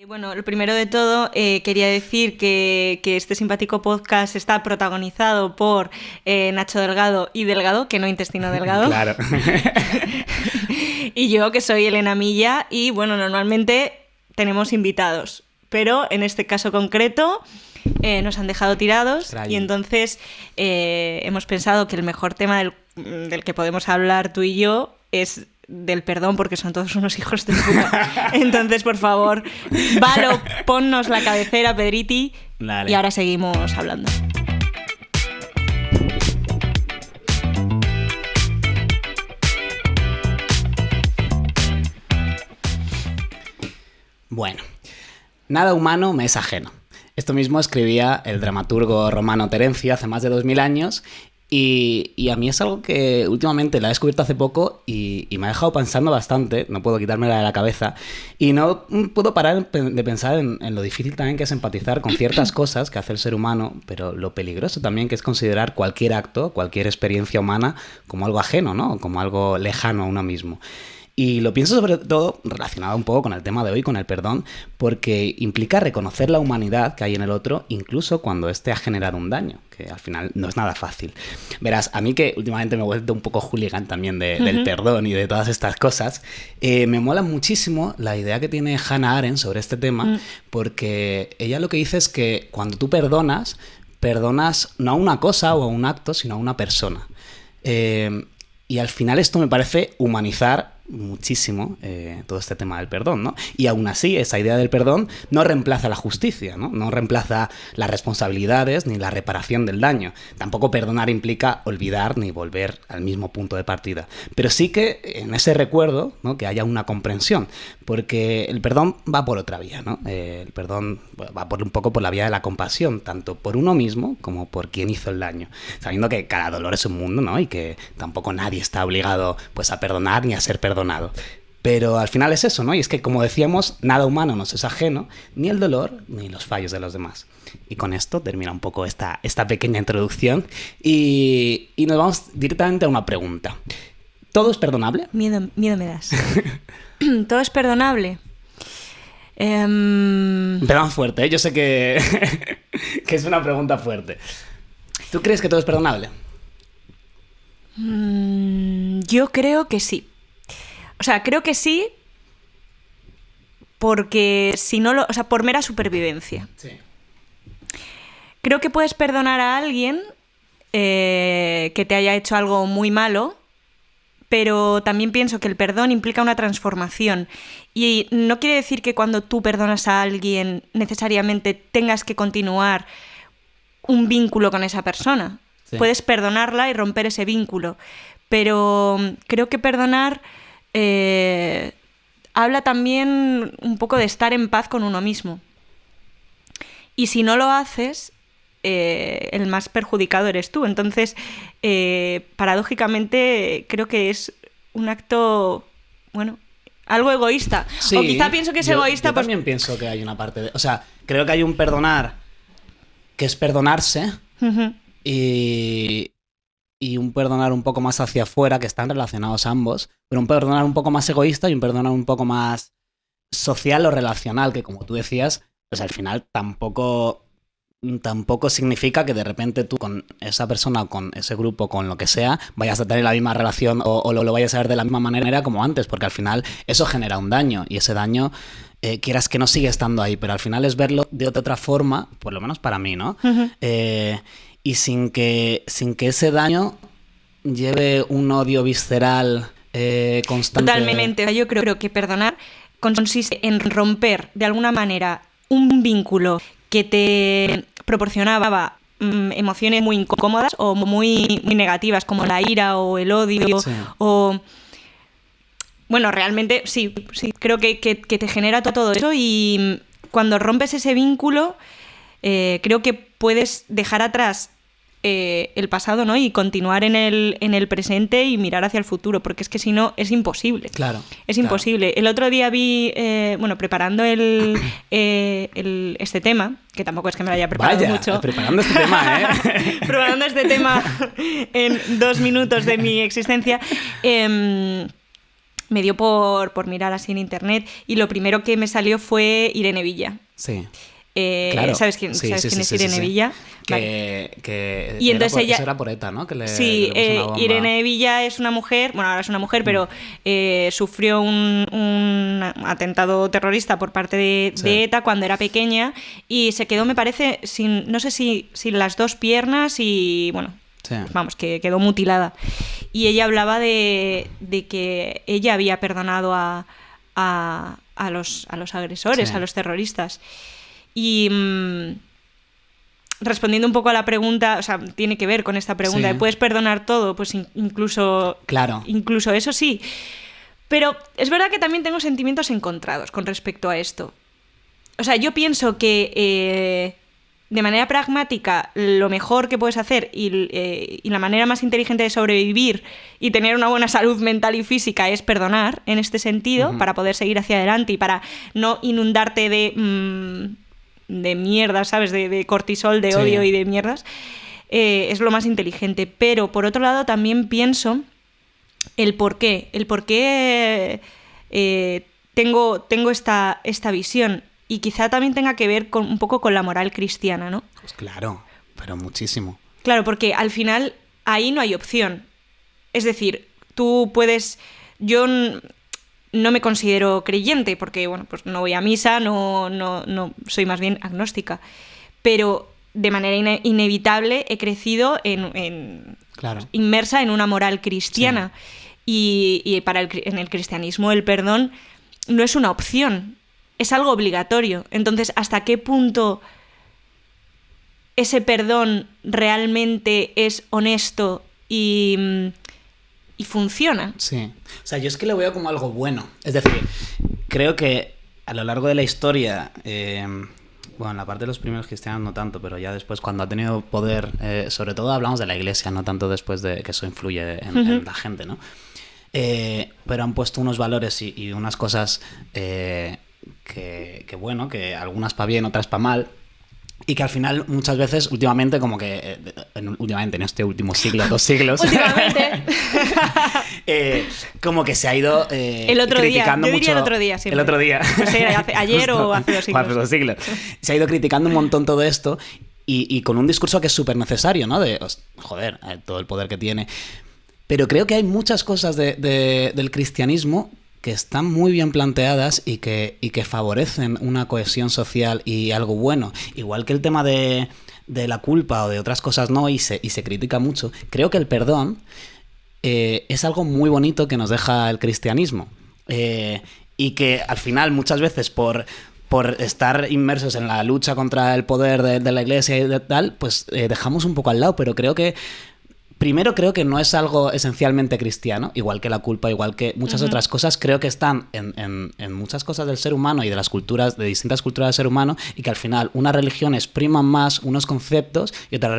Bueno, lo primero de todo, quería decir que este simpático podcast está protagonizado por Nacho Delgado y Delgado, que no Intestino Delgado. Claro. Y yo, que soy Elena Milla, y bueno, normalmente tenemos invitados, pero en este caso concreto nos han dejado tirados. Extraño. Y entonces hemos pensado que el mejor tema del que podemos hablar tú y yo es del perdón, porque son todos unos hijos de puta. Entonces, por favor, Valo, ponnos la cabecera, Pedriti. Dale. Y ahora seguimos hablando. Bueno, nada humano me es ajeno. Esto mismo escribía el dramaturgo romano Terencio hace más de 2000 años. Y a mí es algo que últimamente la he descubierto hace poco y me ha dejado pensando bastante, no puedo quitármela de la cabeza, y no puedo parar de pensar en lo difícil también que es empatizar con ciertas cosas que hace el ser humano, pero lo peligroso también que es considerar cualquier acto, cualquier experiencia humana como algo ajeno, ¿no? Como algo lejano a uno mismo. Y lo pienso sobre todo relacionado un poco con el tema de hoy, con el perdón, porque implica reconocer la humanidad que hay en el otro, incluso cuando éste ha generado un daño, que al final no es nada fácil. Verás, a mí que últimamente me he vuelto un poco hooligan también del perdón y de todas estas cosas, me mola muchísimo la idea que tiene Hannah Arendt sobre este tema, porque ella lo que dice es que cuando tú perdonas no a una cosa o a un acto, sino a una persona. Y al final esto me parece humanizar muchísimo todo este tema del perdón, ¿no? Y aún así, esa idea del perdón no reemplaza la justicia, ¿no? No reemplaza las responsabilidades ni la reparación del daño. Tampoco perdonar implica olvidar ni volver al mismo punto de partida. Pero sí que en ese recuerdo, ¿no? Que haya una comprensión, porque el perdón va por otra vía, ¿no? El perdón va un poco por la vía de la compasión, tanto por uno mismo como por quien hizo el daño, sabiendo que cada dolor es un mundo, ¿no? Y que tampoco nadie está obligado, pues, a perdonar ni a ser perdonado. Pero al final es eso, ¿no? Y es que, como decíamos, nada humano nos es ajeno, ni el dolor ni los fallos de los demás. Y con esto termina un poco esta pequeña introducción y nos vamos directamente a una pregunta. ¿Todo es perdonable? Miedo me das. ¿Todo es perdonable? Empezamos fuerte, ¿eh? Yo sé que es una pregunta fuerte. ¿Tú crees que todo es perdonable? Yo creo que sí. O sea, creo que sí, porque si no o sea, por mera supervivencia. Sí. Creo que puedes perdonar a alguien que te haya hecho algo muy malo, pero también pienso que el perdón implica una transformación. Y no quiere decir que cuando tú perdonas a alguien necesariamente tengas que continuar un vínculo con esa persona. Sí. Puedes perdonarla y romper ese vínculo. Pero creo que perdonar habla también un poco de estar en paz con uno mismo. Y si no lo haces, el más perjudicado eres tú. Entonces, paradójicamente, creo que es un acto, bueno, algo egoísta. Sí, o quizá pienso que es egoísta. Yo también pienso que hay una parte de... O sea, creo que hay un perdonar que es perdonarse y un perdonar un poco más hacia afuera, que están relacionados ambos, pero un perdonar un poco más egoísta y un perdonar un poco más social o relacional, que como tú decías, pues al final tampoco significa que de repente tú con esa persona o con ese grupo, con lo que sea, vayas a tener la misma relación o lo vayas a ver de la misma manera como antes, porque al final eso genera un daño y ese daño, quieras que no, sigue estando ahí, pero al final es verlo de otra forma, por lo menos para mí, ¿no? Y sin que ese daño lleve un odio visceral constante. Totalmente. Yo creo que perdonar consiste en romper de alguna manera un vínculo que te proporcionaba emociones muy incómodas o muy, muy negativas, como la ira o el odio. Sí. O bueno, realmente sí, creo que te genera todo eso, y cuando rompes ese vínculo, creo que puedes dejar atrás el pasado, ¿no? Y continuar en el presente y mirar hacia el futuro, porque es que si no es imposible. Claro. Es imposible. El otro día vi, preparando este tema, que tampoco es que me lo haya preparado mucho. Preparando este tema, ¿eh? Preparando este tema en 2 minutos de mi existencia. me dio por mirar así en internet y lo primero que me salió fue Irene Villa. Sí. Claro. ¿Sabes quién, sí, ¿sabes sí, quién sí, es Irene sí, sí. Villa? Que y entonces ella... Eso era por ETA, ¿no? Sí, le puso una bomba. Irene Villa es una mujer, bueno, ahora es una mujer, pero sufrió un atentado terrorista por parte de ETA cuando era pequeña y se quedó, me parece, sin, no sé si las dos piernas y, bueno, vamos, que quedó mutilada. Y ella hablaba de que ella había perdonado a los agresores, a los terroristas. Y respondiendo un poco a la pregunta, o sea, tiene que ver con esta pregunta, ¿puedes perdonar todo? Pues incluso eso sí. Pero es verdad que también tengo sentimientos encontrados con respecto a esto. O sea, yo pienso que de manera pragmática lo mejor que puedes hacer y la manera más inteligente de sobrevivir y tener una buena salud mental y física es perdonar en este sentido, para poder seguir hacia adelante y para no inundarte de mierdas, ¿sabes? De cortisol, de odio y de mierdas. Es lo más inteligente. Pero, por otro lado, también pienso el por qué. El por qué tengo esta visión. Y quizá también tenga que ver un poco con la moral cristiana, ¿no? Pues claro, pero muchísimo. Claro, porque al final ahí no hay opción. Es decir, tú puedes... Yo no me considero creyente porque, bueno, pues no voy a misa, no soy más bien agnóstica. Pero de manera inevitable he crecido inmersa en una moral cristiana. Sí. Y en el cristianismo el perdón no es una opción, es algo obligatorio. Entonces, ¿hasta qué punto ese perdón realmente es honesto y funciona? Sí. O sea, yo es que lo veo como algo bueno. Es decir, creo que a lo largo de la historia, bueno, en la parte de los primeros cristianos no tanto, pero ya después cuando ha tenido poder, sobre todo hablamos de la Iglesia, no tanto después de que eso influye en la gente, ¿no? Pero han puesto unos valores y unas cosas que bueno, que algunas para bien, otras para mal. Y que al final, muchas veces, últimamente, como que... últimamente, en este último siglo, 2 siglos... Últimamente. Como que se ha ido el otro criticando día. Yo diría mucho... el otro día, siempre. El otro día. No sé, ayer o hace 2 siglos. Hace 2 siglos. Se ha ido criticando un montón todo esto y con un discurso que es súper necesario, ¿no? De, joder, todo el poder que tiene. Pero creo que hay muchas cosas del cristianismo que están muy bien planteadas y que favorecen una cohesión social y algo bueno. Igual que el tema de la culpa o de otras cosas no, y se critica mucho. Creo que el perdón es algo muy bonito que nos deja el cristianismo. Y que al final muchas veces por estar inmersos en la lucha contra el poder de la Iglesia y de tal, pues dejamos un poco al lado, pero creo que primero creo que no es algo esencialmente cristiano, igual que la culpa, igual que muchas otras cosas, creo que están en muchas cosas del ser humano y de las culturas, de distintas culturas del ser humano, y que al final unas religiones priman más unos conceptos y otras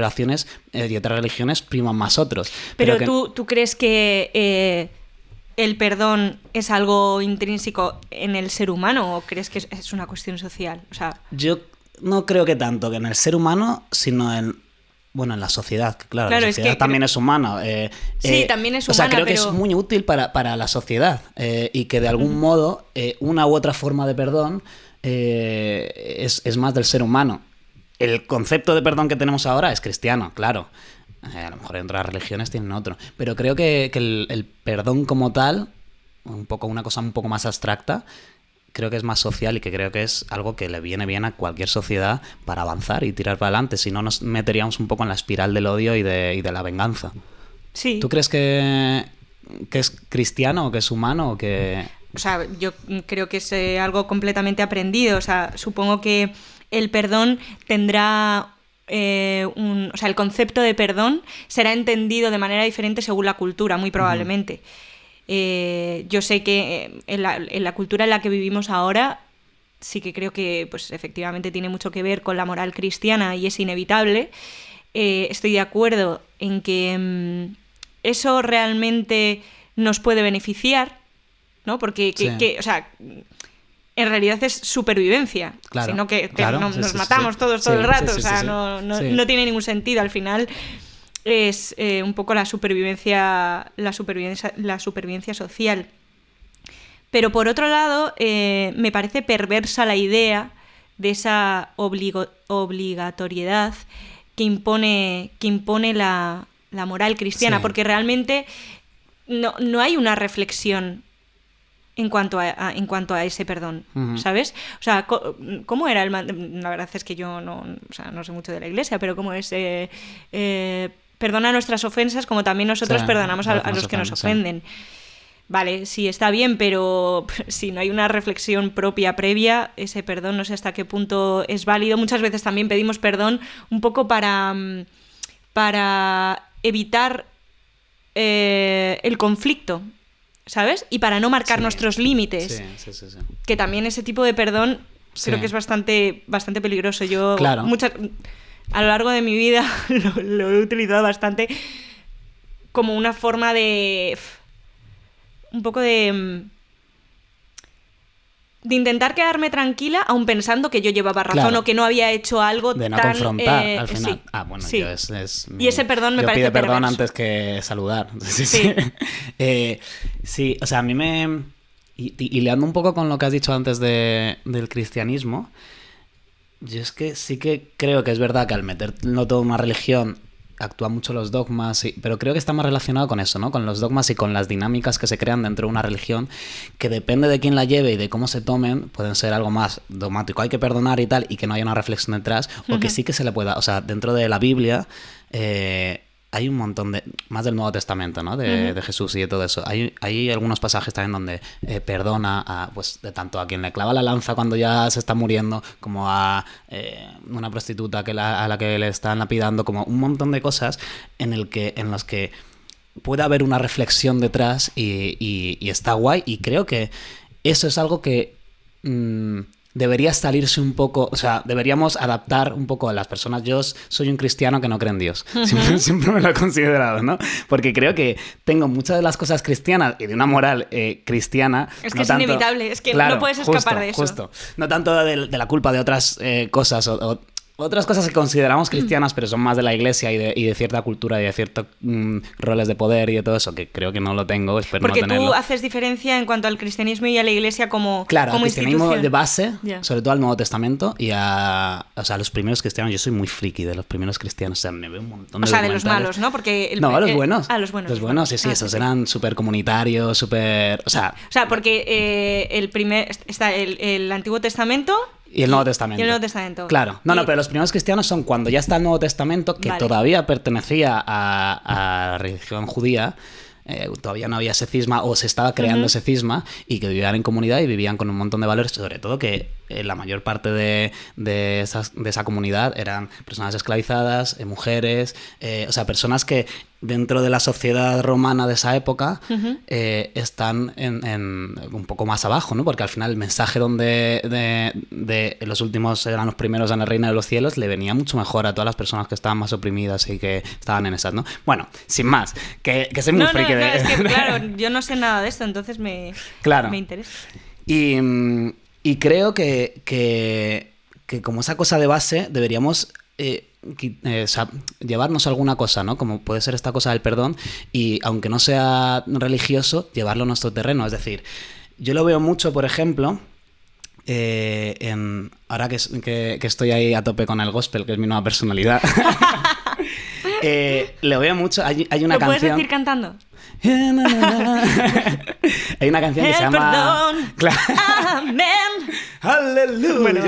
religiones priman más otros. Pero ¿tú crees que el perdón es algo intrínseco en el ser humano o crees que es una cuestión social? O sea... Yo no creo que tanto que en el ser humano, sino en la sociedad, claro la sociedad también es humana. Sí, también es humana, o sea, creo que es muy útil para la sociedad y que de algún modo una u otra forma de perdón es más del ser humano. El concepto de perdón que tenemos ahora es cristiano, claro. A lo mejor en otras religiones tienen otro. Pero creo que el perdón como tal, una cosa un poco más abstracta, creo que es más social y que creo que es algo que le viene bien a cualquier sociedad para avanzar y tirar para adelante. Si no, nos meteríamos un poco en la espiral del odio y de la venganza. Sí. ¿Tú crees que es cristiano o que es humano o que...? O sea, yo creo que es algo completamente aprendido. O sea, supongo que el perdón tendrá... o sea, el concepto de perdón será entendido de manera diferente según la cultura, muy probablemente. Yo sé que en la cultura en la que vivimos ahora sí que creo que pues efectivamente tiene mucho que ver con la moral cristiana y es inevitable. Estoy de acuerdo en que eso realmente nos puede beneficiar, ¿no? Porque o sea, en realidad es supervivencia, claro, sino que claro, nos matamos todos todo el rato, o sea, sí. No tiene ningún sentido. Al final es un poco la supervivencia social. Pero por otro lado, me parece perversa la idea de esa obligatoriedad que impone la moral cristiana, Sí. porque realmente no hay una reflexión en cuanto a ese perdón, ¿sabes? O sea, ¿cómo era la verdad es que yo no sé mucho de la Iglesia, pero ¿cómo es? Perdona nuestras ofensas como también nosotros perdonamos a los que nos ofenden. Vale, sí, está bien, pero si no hay una reflexión propia previa, ese perdón no sé hasta qué punto es válido. Muchas veces también pedimos perdón un poco para evitar el conflicto, ¿sabes? Y para no marcar nuestros límites. Sí. Que también ese tipo de perdón creo que es bastante peligroso. Yo a lo largo de mi vida lo he utilizado bastante como una forma de... un poco de intentar quedarme tranquila, aun pensando que yo llevaba razón o que no había hecho algo de no tan... confrontar al final. Sí, Bueno, sí. Y ese perdón me parece pide perdón perverso. antes que saludar. Sí. Sí, o sea, a mí me... Y leando un poco con lo que has dicho antes del cristianismo, yo es que sí que creo que es verdad que al meterlo todo en una religión actúan mucho los dogmas, pero creo que está más relacionado con eso, ¿no? Con los dogmas y con las dinámicas que se crean dentro de una religión, que depende de quién la lleve y de cómo se tomen, pueden ser algo más dogmático, hay que perdonar y tal, y que no haya una reflexión detrás, o que sí que se le pueda, o sea, dentro de la Biblia hay un montón de, más del Nuevo Testamento, ¿no? De Jesús y de todo eso. Hay algunos pasajes también donde perdona pues de tanto a quien le clava la lanza cuando ya se está muriendo, como a una prostituta a la que le están lapidando, como un montón de cosas en las que puede haber una reflexión detrás y está guay, y creo que eso es algo que debería salirse un poco, o sea, deberíamos adaptar un poco a las personas. Yo soy un cristiano que no cree en Dios. Siempre me lo he considerado, ¿no? Porque creo que tengo muchas de las cosas cristianas y de una moral cristiana. Es que no es tanto, inevitable, es que claro, no puedes escapar de eso. Justo. No tanto de la culpa de otras cosas o otras cosas que consideramos cristianas, pero son más de la iglesia y de cierta cultura y de ciertos roles de poder y de todo eso, que creo que no lo tengo, espero porque no tenerlo. Porque tú haces diferencia en cuanto al cristianismo y a la iglesia como claro, como al cristianismo institución. De base, Yeah. sobre todo al Nuevo Testamento y a los primeros cristianos. Yo soy muy friki de los primeros cristianos, o sea, me veo un montón de O sea, de los documentales. malos, ¿no? Porque los buenos. Los buenos. Los buenos, sí, esos eran súper comunitarios, súper... O sea, porque está el Antiguo Testamento... Y el Nuevo Testamento. Y el Nuevo Testamento. Claro. No, pero los primeros cristianos son cuando ya está el Nuevo Testamento, que todavía pertenecía a la religión judía, todavía no había ese cisma, o se estaba creando ese cisma, y que vivían en comunidad y vivían con un montón de valores, sobre todo que la mayor parte de esa comunidad eran personas esclavizadas, mujeres, o sea, personas que dentro de la sociedad romana de esa época están en un poco más abajo, ¿no? Porque al final el mensaje de los últimos eran los primeros en el reino de los cielos le venía mucho mejor a todas las personas que estaban más oprimidas y que estaban en esas, ¿no? Bueno, sin más, que soy muy friki de... es que, claro, yo no sé nada de esto, entonces me interesa. Y creo que como esa cosa de base deberíamos llevarnos alguna cosa, ¿no? Como puede ser esta cosa del perdón, y aunque no sea religioso, llevarlo a nuestro terreno. Es decir, yo lo veo mucho, por ejemplo, ahora que estoy ahí a tope con el gospel, que es mi nueva personalidad, lo veo mucho. Hay una ¿Lo canción... puedes decir cantando? Hay una canción que se llama... Perdón. Claro. Amén. ¡Aleluya! Bueno.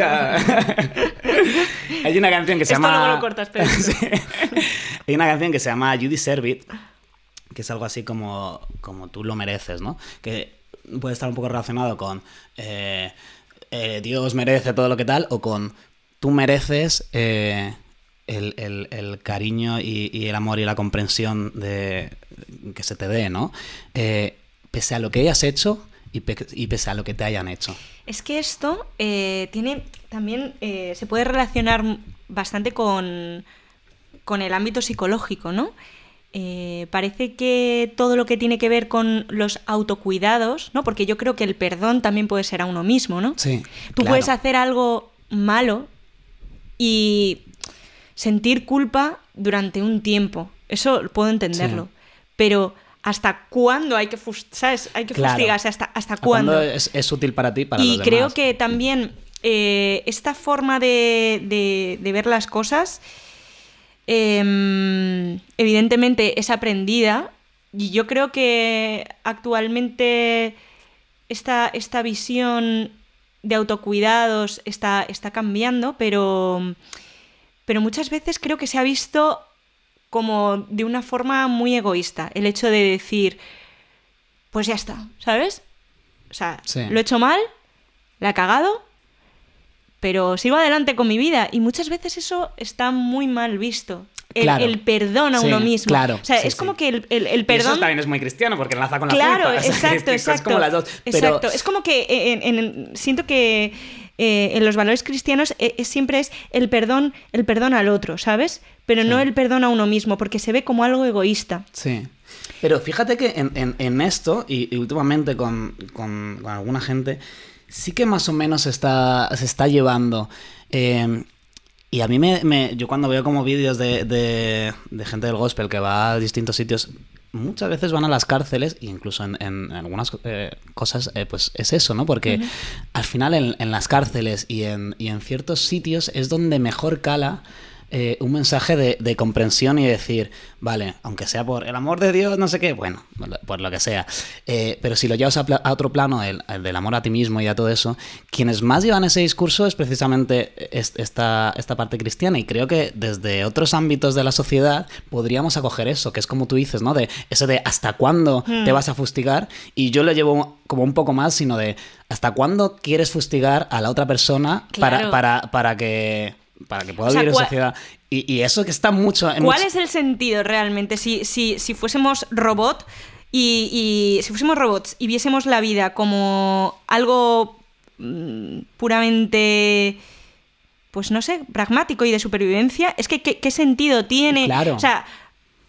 Hay una canción que se llama... Esto luego lo cortas, pero... Sí. Hay una canción que se llama You Deserve It, que es algo así como tú lo mereces, ¿no? Que puede estar un poco relacionado con Dios merece todo lo que tal, o con tú mereces... El cariño y el amor y la comprensión que se te dé, ¿no? Pese a lo que hayas hecho y pese a lo que te hayan hecho. Es que esto tiene también se puede relacionar bastante con el ámbito psicológico, ¿no? Parece que todo lo que tiene que ver con los autocuidados, ¿no? Porque yo creo que el perdón también puede ser a uno mismo, ¿no? Sí, Tú claro. puedes hacer algo malo y sentir culpa durante un tiempo. Eso puedo entenderlo. Sí. Pero ¿hasta cuándo hay que, ¿sabes? Hay que Claro. fustigarse? ¿Hasta cuándo? Es útil para ti, para los Y demás. creo que también esta forma de ver las cosas, evidentemente es aprendida, y yo creo que actualmente esta visión de autocuidados está cambiando, pero muchas veces creo que se ha visto como de una forma muy egoísta, el hecho de decir, pues ya está, ¿sabes? O sea, Sí. lo he hecho mal, la he cagado, pero sigo adelante con mi vida. Y muchas veces eso está muy mal visto. Claro. El perdón a Sí, uno mismo. claro, O sea, sí, es como sí. que el Y perdón... eso también es muy cristiano, porque enlaza con la Claro, culpa. O sea, exacto, es exacto. como las dos. Pero... Exacto. Es como que siento que en los valores cristianos siempre es el perdón al otro, ¿sabes? Pero no el perdón a uno mismo, porque se ve como algo egoísta. Sí. Pero fíjate que en esto, y últimamente con alguna gente, sí que más o menos se está llevando. Y a mí yo cuando veo como vídeos de gente del gospel que va a distintos sitios, muchas veces van a las cárceles, e incluso en algunas cosas, pues es eso, ¿no? Porque al final en las cárceles y en ciertos sitios es donde mejor cala un mensaje de comprensión y decir, vale, aunque sea por el amor de Dios, no sé qué, bueno, por lo que sea, pero si lo llevas a otro plano, el del amor a ti mismo y a todo eso, quienes más llevan ese discurso es precisamente esta parte cristiana, y creo que desde otros ámbitos de la sociedad podríamos acoger eso, que es como tú dices, ¿no? De eso de hasta cuándo te vas a fustigar, y yo lo llevo como un poco más, sino de hasta cuándo quieres fustigar a la otra persona. Claro. para que pueda vivir en sociedad. Y eso que está mucho... ¿Cuál es el sentido realmente? Si fuésemos robots y si fuésemos robots y viésemos la vida como algo puramente, pues no sé, pragmático y de supervivencia, es que ¿qué sentido tiene? Claro. O sea,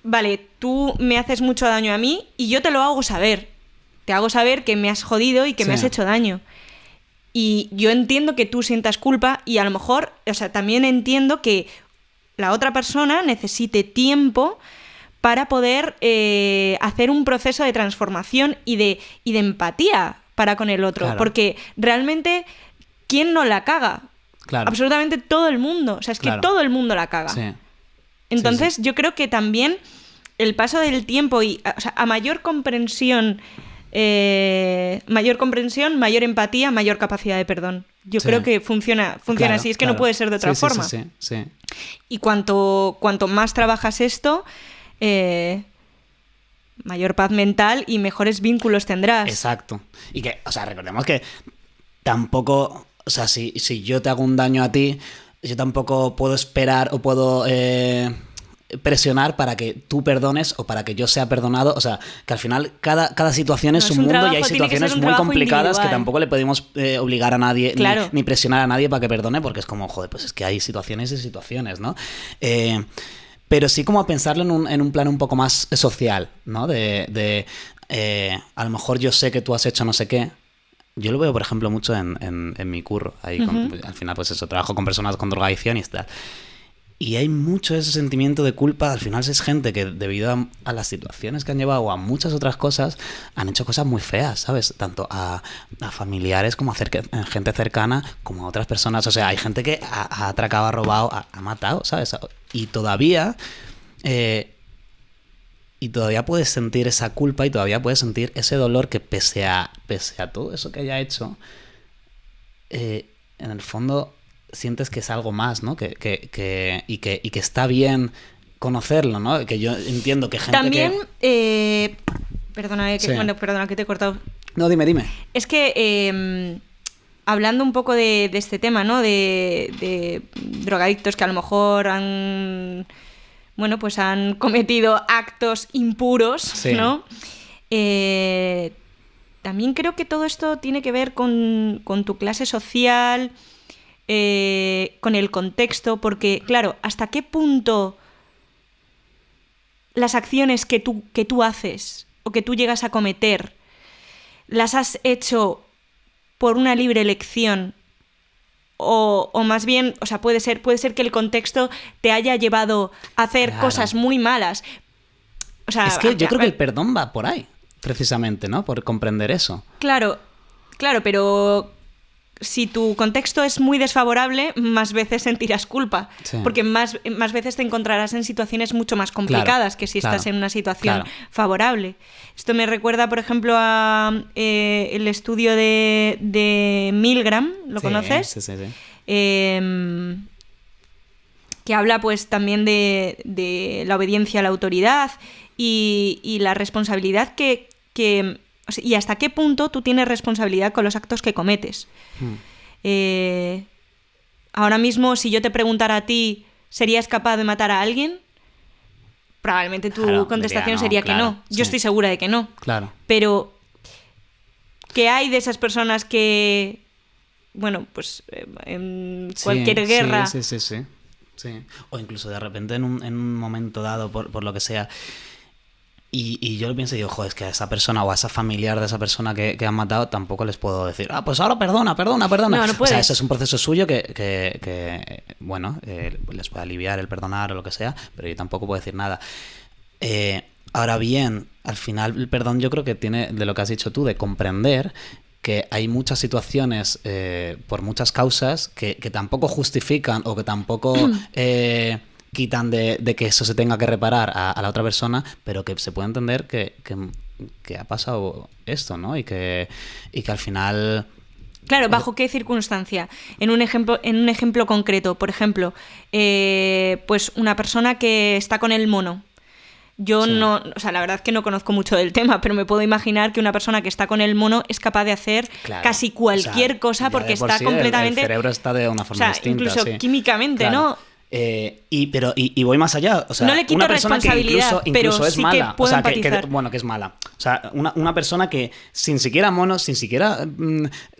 vale, tú me haces mucho daño a mí y yo te lo hago saber. Te hago saber que me has jodido y que me has hecho daño. Y yo entiendo que tú sientas culpa, y a lo mejor, o sea, también entiendo que la otra persona necesite tiempo para poder hacer un proceso de transformación y de empatía para con el otro. Claro. Porque realmente, ¿quién no la caga? Claro. Absolutamente todo el mundo. O sea, es que todo el mundo la caga. Sí. Entonces, Sí. yo creo que también el paso del tiempo y a mayor comprensión, mayor empatía, mayor capacidad de perdón. Yo creo que funciona Claro, así, es que claro. no puede ser de otra forma. Sí. Y cuanto más trabajas esto, mayor paz mental y mejores vínculos tendrás. Exacto. Y que, o sea, recordemos que tampoco, o sea, si yo te hago un daño a ti, yo tampoco puedo esperar o puedo presionar para que tú perdones o para que yo sea perdonado. O sea, que al final cada situación es un mundo, trabajo, y hay tiene que ser situaciones un muy trabajo complicadas que individual. tampoco le podemos obligar a nadie, Claro. ni presionar a nadie para que perdone, porque es como, joder, pues es que hay situaciones y situaciones, ¿no? Pero sí como a pensarlo en un plano un poco más social, ¿no? A lo mejor yo sé que tú has hecho no sé qué. Yo lo veo, por ejemplo, mucho en mi curro. Ahí al final, pues eso, trabajo con personas con drogadicción y tal. Y hay mucho ese sentimiento de culpa. Al final es gente que, debido a las situaciones que han llevado o a muchas otras cosas, han hecho cosas muy feas, ¿sabes? Tanto a familiares como a gente cercana, como a otras personas. O sea, hay gente que ha atracado, ha robado, ha matado, ¿sabes? Y todavía puedes sentir esa culpa, y todavía puedes sentir ese dolor, que pese a todo eso que haya hecho, en el fondo sientes que es algo más, ¿no? Y que está bien conocerlo, ¿no? Que yo entiendo que gente También, que... perdona que te he cortado. No, dime. Es que hablando un poco de este tema, ¿no? De drogadictos que a lo mejor han cometido actos impuros, Sí. ¿no? También creo que todo esto tiene que ver con tu clase social, con el contexto, porque, claro, ¿hasta qué punto las acciones que tú haces o que tú llegas a cometer las has hecho por una libre elección? O más bien, o sea, puede ser que el contexto te haya llevado a hacer cosas muy malas. O sea, es que yo creo que el perdón va por ahí, precisamente, ¿no? Por comprender eso. Claro, pero si tu contexto es muy desfavorable, más veces sentirás culpa, Sí. porque más veces te encontrarás en situaciones mucho más complicadas que si estás en una situación favorable. Esto me recuerda, por ejemplo, a el estudio de Milgram, ¿lo conoces? Sí. Que habla pues también de la obediencia a la autoridad y la responsabilidad que y hasta qué punto tú tienes responsabilidad con los actos que cometes. Ahora mismo, si yo te preguntara a ti, ¿serías capaz de matar a alguien? Probablemente tu contestación sería que no. Yo estoy segura de que no. Claro. Pero, ¿qué hay de esas personas que, bueno, pues en cualquier guerra... Sí. O incluso de repente en un momento dado, por lo que sea... Y yo lo pienso y digo, joder, es que a esa persona o a esa familiar de esa persona que han matado tampoco les puedo decir, pues ahora perdona. No puedes. O sea, eso es un proceso suyo que bueno, les puede aliviar el perdonar o lo que sea, pero yo tampoco puedo decir nada. Ahora bien, al final el perdón yo creo que tiene, de lo que has dicho tú, de comprender que hay muchas situaciones por muchas causas que tampoco justifican o que tampoco... quitan de que eso se tenga que reparar a la otra persona, pero que se puede entender que ha pasado esto, ¿no? Y que al final... Claro, ¿bajo qué circunstancia? En un ejemplo concreto, por ejemplo, pues una persona que está con el mono. Yo no, o sea, la verdad es que no conozco mucho del tema, pero me puedo imaginar que una persona que está con el mono es capaz de hacer casi cualquier cosa porque está completamente... El cerebro está de una forma distinta. Incluso químicamente, ¿no? Y voy más allá. O sea, no le quito una persona responsabilidad, que pero es sí mala. que puedo empatizar. Que es mala. O sea, una persona que sin siquiera monos, sin siquiera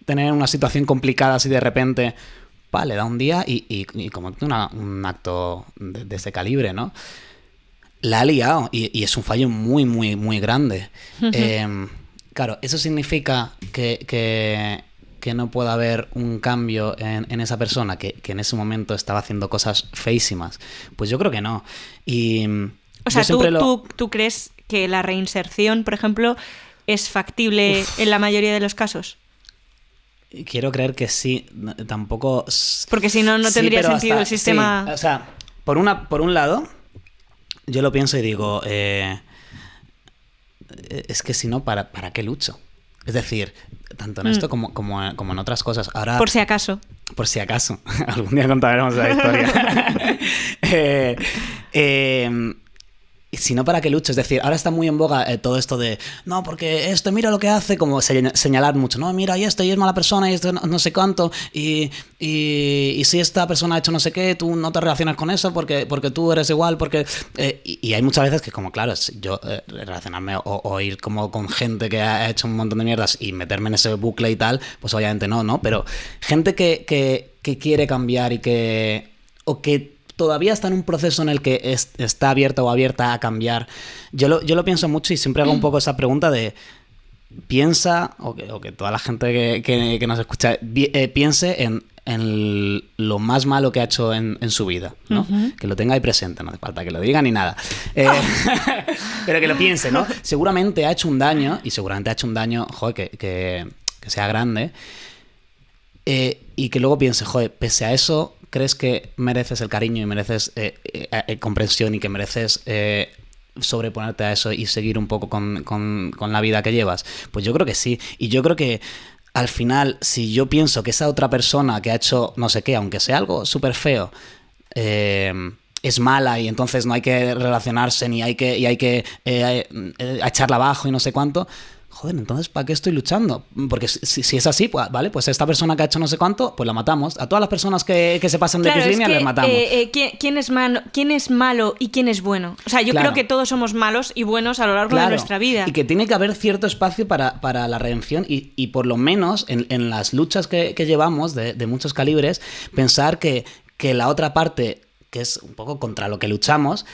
tener una situación complicada así de repente, le da un día y comete un acto de ese calibre, ¿no? La ha liado y es un fallo muy, muy, muy grande. Claro, eso significa que no pueda haber un cambio en esa persona que en ese momento estaba haciendo cosas feísimas. Pues yo creo que no. O sea, ¿tú crees que la reinserción, por ejemplo, es factible en la mayoría de los casos? Quiero creer que sí. Tampoco... Porque si no, no tendría sentido el sistema... Sí. O sea, por un lado, yo lo pienso y digo... es que si no, ¿para qué lucho? Es decir, tanto en esto como en otras cosas. Ahora, por si acaso. Por si acaso. Algún día contaremos la historia. Si no, ¿para qué lucho? Es decir, ahora está muy en boga todo esto de no, porque mira lo que hace, como señalar mucho, no, mira, y es mala persona, y esto no sé cuánto, y si esta persona ha hecho no sé qué, tú no te relacionas con eso porque tú eres igual, porque... y hay muchas veces que, como claro, yo relacionarme o ir como con gente que ha hecho un montón de mierdas y meterme en ese bucle y tal, pues obviamente no, pero gente que quiere cambiar y que todavía está en un proceso en el que está abierta o abierta a cambiar. Yo lo pienso mucho y siempre hago un poco esa pregunta de piensa, o que toda la gente que nos escucha piense en lo más malo que ha hecho en su vida, ¿no? Uh-huh. Que lo tenga ahí presente, no hace falta que lo diga ni nada. Pero que lo piense, ¿no? Seguramente ha hecho un daño, joder, que sea grande, y que luego piense, joder, pese a eso... ¿Crees que mereces el cariño y mereces comprensión y que mereces sobreponerte a eso y seguir un poco con la vida que llevas? Pues yo creo que sí. Y yo creo que al final, si yo pienso que esa otra persona que ha hecho no sé qué, aunque sea algo súper feo, es mala y entonces no hay que relacionarse ni hay que echarla abajo y no sé cuánto... Joder, entonces, ¿para qué estoy luchando? Porque si es así, pues, vale, pues esta persona que ha hecho no sé cuánto, pues la matamos. A todas las personas que se pasan de X línea les matamos. ¿Quién es malo y quién es bueno? O sea, yo creo que todos somos malos y buenos a lo largo de nuestra vida. Y que tiene que haber cierto espacio para la redención y por lo menos en las luchas que llevamos de muchos calibres, pensar que la otra parte, que es un poco contra lo que luchamos,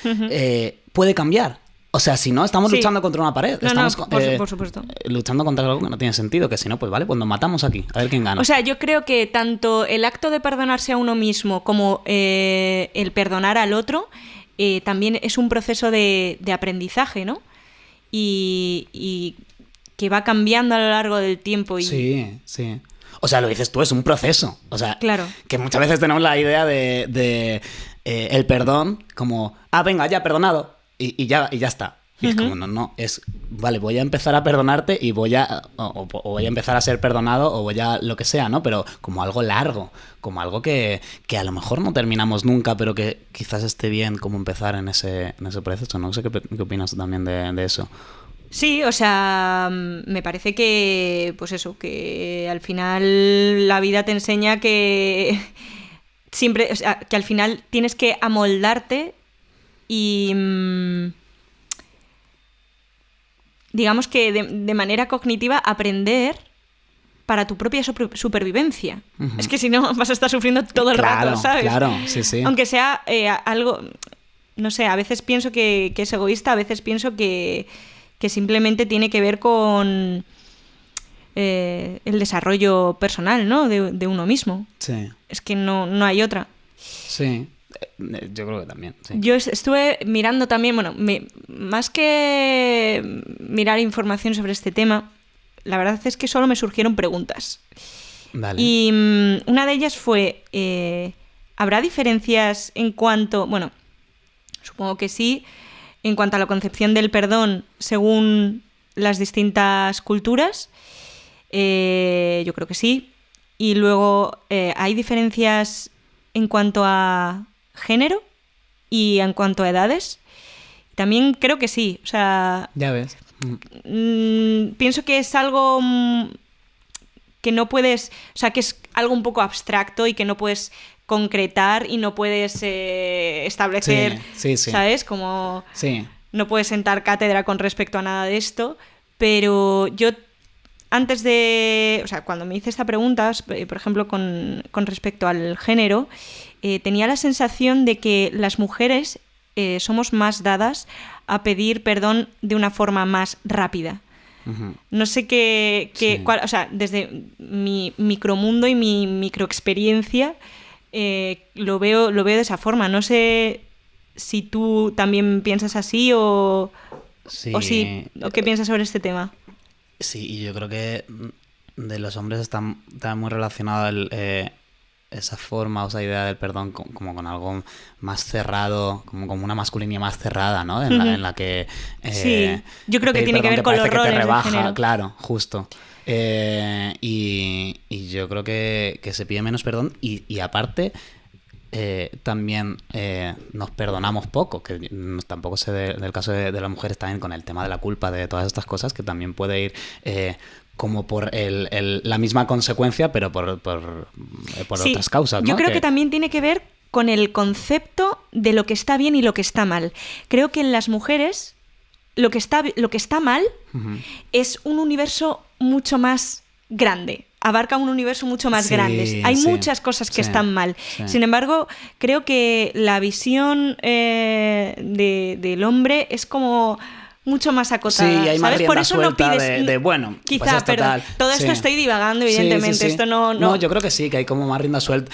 puede cambiar. O sea, si no, estamos luchando contra una pared. Estamos por supuesto. Luchando contra algo que no tiene sentido, que si no, pues vale, pues nos matamos aquí, a ver quién gana. O sea, yo creo que tanto el acto de perdonarse a uno mismo como el perdonar al otro también es un proceso de aprendizaje, ¿no? Y que va cambiando a lo largo del tiempo. Sí, sí. O sea, lo dices tú, es un proceso. O sea, claro. Que muchas veces tenemos la idea de el perdón como, venga, ya perdonado, y ya está. Y es como, no, es, vale, voy a empezar a perdonarte y voy a voy a empezar a ser perdonado o voy a lo que sea, ¿no? Pero como algo largo, como algo que a lo mejor no terminamos nunca, pero que quizás esté bien como empezar en ese proceso. No sé qué opinas tú también de eso. Sí, o sea, me parece que, pues eso, que al final la vida te enseña que siempre, o sea, que al final tienes que amoldarte y digamos que de manera cognitiva aprender para tu propia supervivencia. Uh-huh. Es que si no vas a estar sufriendo todo el rato, ¿sabes? Claro, sí, sí. Aunque sea algo, no sé, a veces pienso que es egoísta, a veces pienso que simplemente tiene que ver con el desarrollo personal, ¿no? De uno mismo. Sí. Es que no hay otra. Sí. Yo creo que también. Sí. Yo estuve mirando también, bueno, más que mirar información sobre este tema, la verdad es que solo me surgieron preguntas. Dale. Y una de ellas fue, ¿habrá diferencias en cuanto, bueno, supongo que sí, en cuanto a la concepción del perdón según las distintas culturas? Yo creo que sí. Y luego, ¿hay diferencias en cuanto a género y en cuanto a edades? También creo que sí. O sea, ya ves. Pienso que es algo que no puedes, o sea, que es algo un poco abstracto y que no puedes concretar y no puedes establecer, sí. ¿sabes? Como sí. No puedes sentar cátedra con respecto a nada de esto, pero yo antes de, o sea, cuando me hice esta pregunta, por ejemplo, con respecto al género, tenía la sensación de que las mujeres somos más dadas a pedir perdón de una forma más rápida. Uh-huh. No sé cuál, o sea, desde mi micromundo y mi microexperiencia lo veo de esa forma. No sé si tú también piensas así o qué piensas sobre este tema. Sí, y yo creo que de los hombres está muy relacionado esa forma o esa idea del perdón como con algo más cerrado, como una masculinidad más cerrada, ¿no? En la que... sí, yo creo que tiene que ver con los roles que te rebaja, de género. Claro, justo. Y yo creo que se pide menos perdón y aparte... también nos perdonamos poco, que tampoco sé del caso de las mujeres también con el tema de la culpa, de todas estas cosas, que también puede ir como por la misma consecuencia, pero por sí, otras causas, ¿no? Yo creo que también tiene que ver con el concepto de lo que está bien y lo que está mal. Creo que en las mujeres lo que está mal uh-huh. es un universo mucho más grande. Abarca un universo mucho más grande. Hay muchas cosas que están mal. Sí. Sin embargo, creo que la visión del hombre es como mucho más acotada. Sí, hay más ¿sabes? rienda Por eso suelta no pides... bueno, quizá, pues pero tal. Todo esto estoy divagando, evidentemente. Sí. Esto no... No, yo creo que sí, que hay como más rienda suelta.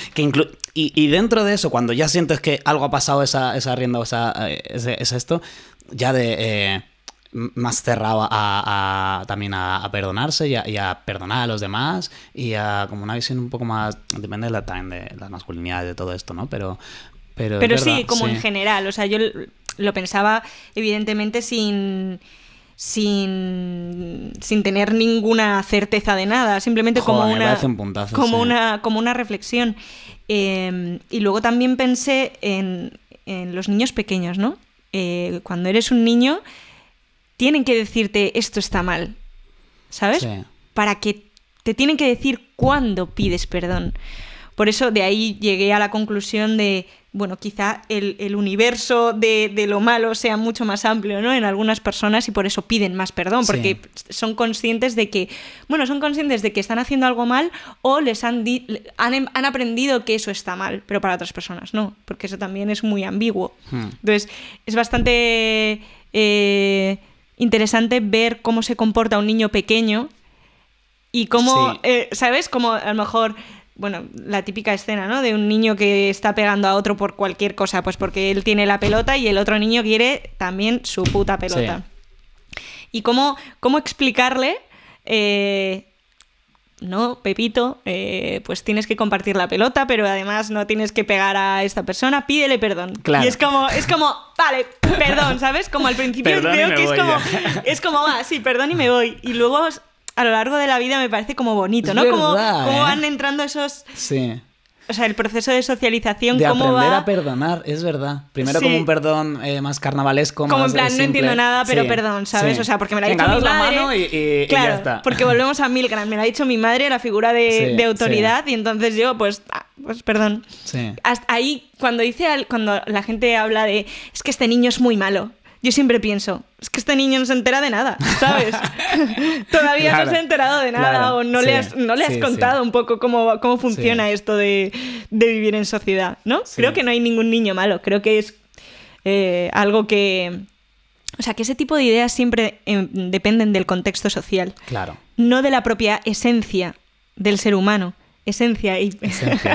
Y dentro de eso, cuando ya sientes que algo ha pasado, esa rienda, es esto, ya de... más cerrado también a perdonarse y a perdonar a los demás y a como una visión un poco más, depende también de las masculinidades de todo esto, ¿no? Pero sí, como en general, o sea, yo lo pensaba evidentemente sin tener ninguna certeza de nada, simplemente como una reflexión. Y luego también pensé en los niños pequeños, ¿no? Cuando eres un niño tienen que decirte esto está mal, ¿sabes? Sí. Para que te tienen que decir cuándo pides perdón. Por eso de ahí llegué a la conclusión de, bueno, quizá el universo de lo malo sea mucho más amplio, ¿no? En algunas personas y por eso piden más perdón, porque son conscientes de que, están haciendo algo mal o les han aprendido que eso está mal, pero para otras personas no, porque eso también es muy ambiguo. Entonces, es bastante... interesante ver cómo se comporta un niño pequeño y cómo, ¿sabes? Como a lo mejor bueno, la típica escena, ¿no? De un niño que está pegando a otro por cualquier cosa, pues porque él tiene la pelota y el otro niño quiere también su puta pelota. Sí. Y cómo explicarle... no, Pepito, pues tienes que compartir la pelota, pero además no tienes que pegar a esta persona, pídele perdón. Claro. Y es como, vale, perdón, ¿sabes? Como al principio veo que es como, va, sí, perdón y me voy. Y luego a lo largo de la vida me parece como bonito, ¿no? Como van entrando esos... Sí. O sea, el proceso de socialización, de cómo aprender va... a perdonar, es verdad. Primero como un perdón más carnavalesco, como más en plan, simple. No entiendo nada, pero perdón, ¿sabes? O sea, porque me lo ha dicho mi madre... la mano y claro, ya está. porque volvemos a Milgram. Me lo ha dicho mi madre, la figura de autoridad, y entonces yo, pues perdón. Sí. Hasta ahí, cuando la gente habla de... Es que este niño es muy malo. Yo siempre pienso, es que este niño no se entera de nada, ¿sabes? Todavía no se ha enterado de nada, o no le has contado un poco cómo funciona esto de vivir en sociedad, ¿no? Sí. Creo que no hay ningún niño malo, creo que es algo que... O sea, que ese tipo de ideas siempre dependen del contexto social. Claro. No de la propia esencia del ser humano. Esencia,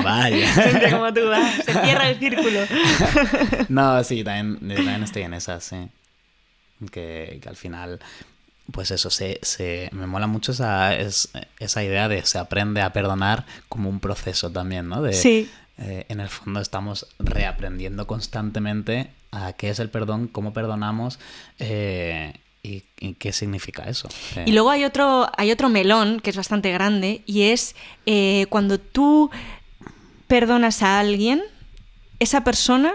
vaya. Esencia como tú, ¿va? Se cierra el círculo. No, sí, también estoy en esas, sí. Que al final, pues eso, me mola mucho esa idea de se aprende a perdonar como un proceso también, ¿no? Sí. En el fondo estamos reaprendiendo constantemente a qué es el perdón, cómo perdonamos y qué significa eso. Y luego hay otro melón que es bastante grande y es cuando tú perdonas a alguien, esa persona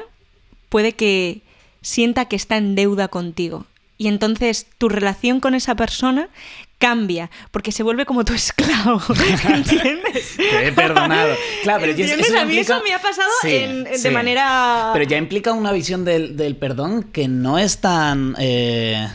puede que sienta que está en deuda contigo. Y entonces tu relación con esa persona cambia, porque se vuelve como tu esclavo, ¿entiendes? Te he perdonado. Claro, pero ¿entiendes? A mí eso me ha pasado de manera... Pero ya implica una visión del perdón que no es tan... que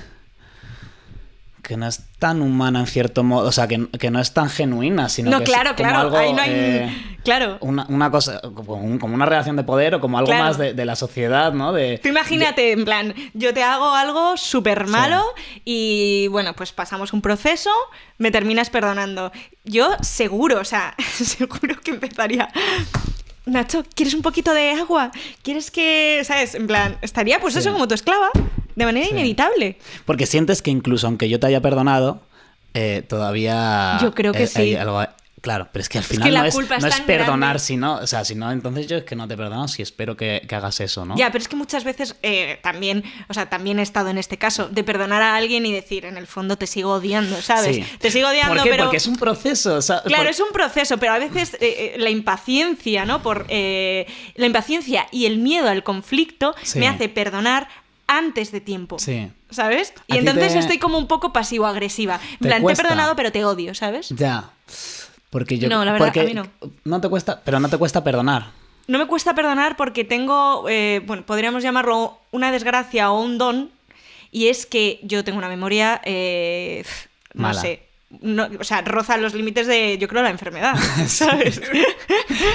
no es tan humana en cierto modo, o sea, que no es tan genuina, sino que claro, es como algo, ahí no hay... Claro. Una cosa, como una relación de poder o como algo más de la sociedad, ¿no? Tú imagínate, en plan, yo te hago algo súper malo y, bueno, pues pasamos un proceso, me terminas perdonando. Yo seguro que empezaría... Nacho, ¿quieres un poquito de agua? ¿Quieres que...? ¿Sabes? En plan, estaría pues eso como tu esclava, de manera inevitable. Porque sientes que incluso aunque yo te haya perdonado, todavía... Yo creo que sí. Hay algo... Claro, pero es que al final no es perdonar, sino entonces yo es que no te perdono si espero que hagas eso, ¿no? Ya, pero es que muchas veces también he estado en este caso, de perdonar a alguien y decir, en el fondo te sigo odiando, ¿sabes? Sí. Te sigo odiando, ¿Por qué? pero... Porque es un proceso. O sea, claro, es un proceso, pero a veces la impaciencia, ¿no? La impaciencia y el miedo al conflicto me hace perdonar antes de tiempo. Sí. ¿Sabes? Y entonces estoy como un poco pasivo-agresiva. En plan, te he perdonado, pero te odio, ¿sabes? Ya. Porque yo... No, la verdad, a mí no. No te cuesta, pero no te cuesta perdonar. No me cuesta perdonar porque tengo, podríamos llamarlo una desgracia o un don, y es que yo tengo una memoria, no sé, o sea, roza los límites de, yo creo, la enfermedad, ¿sabes?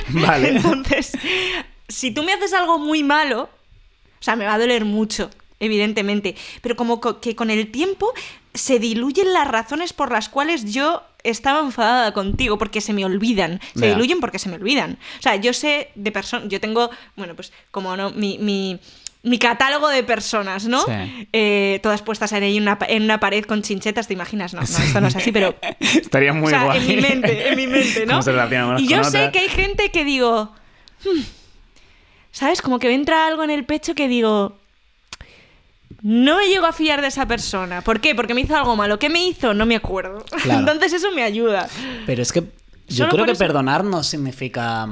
Vale. Entonces, si tú me haces algo muy malo, o sea, me va a doler mucho, evidentemente, pero como que con el tiempo se diluyen las razones por las cuales yo estaba enfadada contigo, porque se me olvidan. Se diluyen porque se me olvidan. O sea, yo sé de personas... Yo tengo, bueno, pues como no, mi catálogo de personas, ¿no? Sí. Todas puestas en una pared con chinchetas, ¿te imaginas? No, esto no es así, pero... Estaría muy guay. En mi mente, ¿no? ¿Cómo se relaciona y yo con sé otras? que hay gente que digo... ¿Sabes? Como que me entra algo en el pecho que digo... No me llego a fiar de esa persona. ¿Por qué? Porque me hizo algo malo. ¿Qué me hizo? No me acuerdo. Claro. Entonces eso me ayuda. Pero es que yo creo que perdonar no significa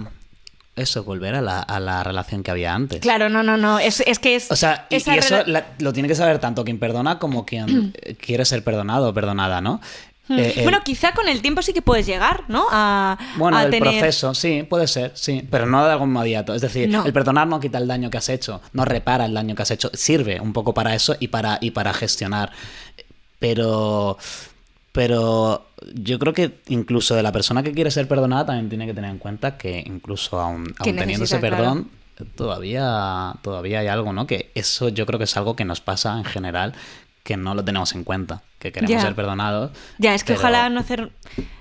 eso, volver a la relación que había antes. Claro, no. Es que es... O sea, y eso lo tiene que saber tanto quien perdona como quien quiere ser perdonado o perdonada, ¿no? Bueno, quizá con el tiempo sí que puedes llegar, ¿no? El proceso, sí, puede ser, sí, pero no de algo inmediato. Es decir, el perdonar no quita el daño que has hecho, no repara el daño que has hecho, sirve un poco para eso y para gestionar. Pero yo creo que incluso de la persona que quiere ser perdonada también tiene que tener en cuenta que incluso aún teniendo ese perdón, todavía hay algo, ¿no? Que eso yo creo que es algo que nos pasa en general, que no lo tenemos en cuenta, que queremos ser perdonados. Ya, es que ojalá no hacer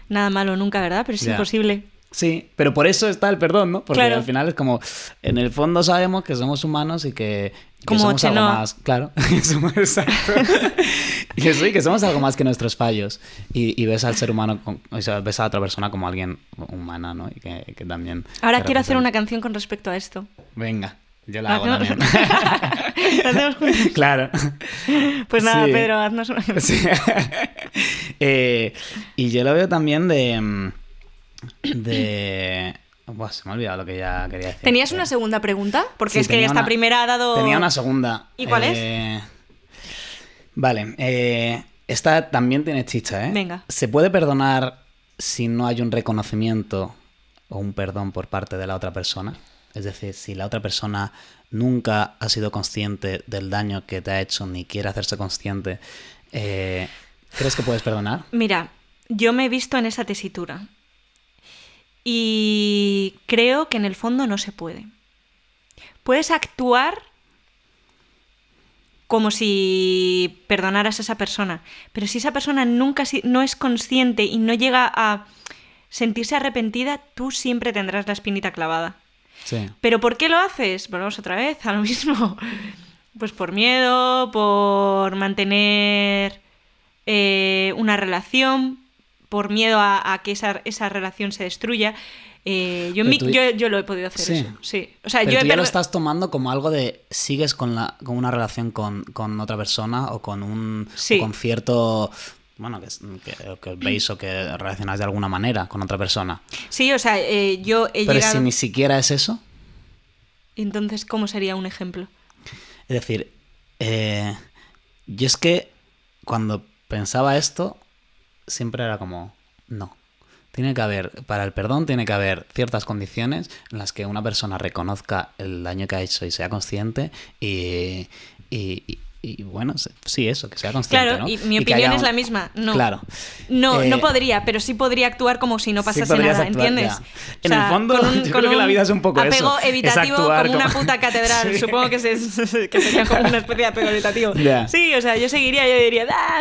nada malo nunca, ¿verdad? Pero es imposible. Sí, pero por eso está el perdón, ¿no? Porque Claro. al final es como, en el fondo sabemos que somos humanos y que Como somos algo Chenoa. más. Claro, exacto. Y eso, y que somos algo más que nuestros fallos. Y ves al ser humano, o sea, ves a otra persona como alguien humana, ¿no? Y que también. Ahora te quiero hacer representa. una canción con respecto a esto. Venga, yo la hago también. ¿La hacemos juntos? Claro. Pues nada, Sí. Pedro, haznos una. Sí. Y yo lo veo también Buah, se me ha olvidado lo que ya quería decir. ¿Tenías una segunda pregunta? Porque Sí, es que tenía esta una- primera ha dado... Tenía una segunda. ¿Y cuál es? Vale, esta también tiene chicha, ¿eh? Venga. ¿Se puede perdonar si no hay un reconocimiento o un perdón por parte de la otra persona? Es decir, si la otra persona nunca ha sido consciente del daño que te ha hecho ni quiere hacerse consciente, ¿crees que puedes perdonar? Mira, yo me he visto en esa tesitura. Y creo que en el fondo no se puede. Puedes actuar como si perdonaras a esa persona, pero si esa persona nunca no es consciente y no llega a sentirse arrepentida, tú siempre tendrás la espinita clavada. Sí. ¿Pero por qué lo haces? Volvemos otra vez a lo mismo. Pues por miedo, por mantener una relación, por miedo a que esa relación se destruya. Yo lo he podido hacer Sí. eso. Sí. O sea, Pero yo he tú ya lo estás tomando como algo de sigues con una relación con otra persona o con Sí. o con cierto, bueno, que os veis o que relacionáis de alguna manera con otra persona. Sí, o sea, yo he Pero llegado... si ni siquiera es eso, Entonces, ¿cómo sería un ejemplo? es decir, yo es que cuando pensaba esto, siempre era como, no. Tiene que haber, para el perdón tiene que haber ciertas condiciones en las que una persona reconozca el daño que ha hecho y sea consciente y bueno, sí, eso, que sea consciente, Claro, ¿no? y mi que opinión haya es la misma. No. Claro. No podría, pero sí podría actuar como si no pasase podrías nada, actuar, ¿entiendes? ya. En el fondo, yo creo que la vida es un poco apego eso, es evitativo actuar como una como- puta catedral. Sí. Supongo que sería como una especie de apego evitativo. Ya. Sí, o sea, yo diría,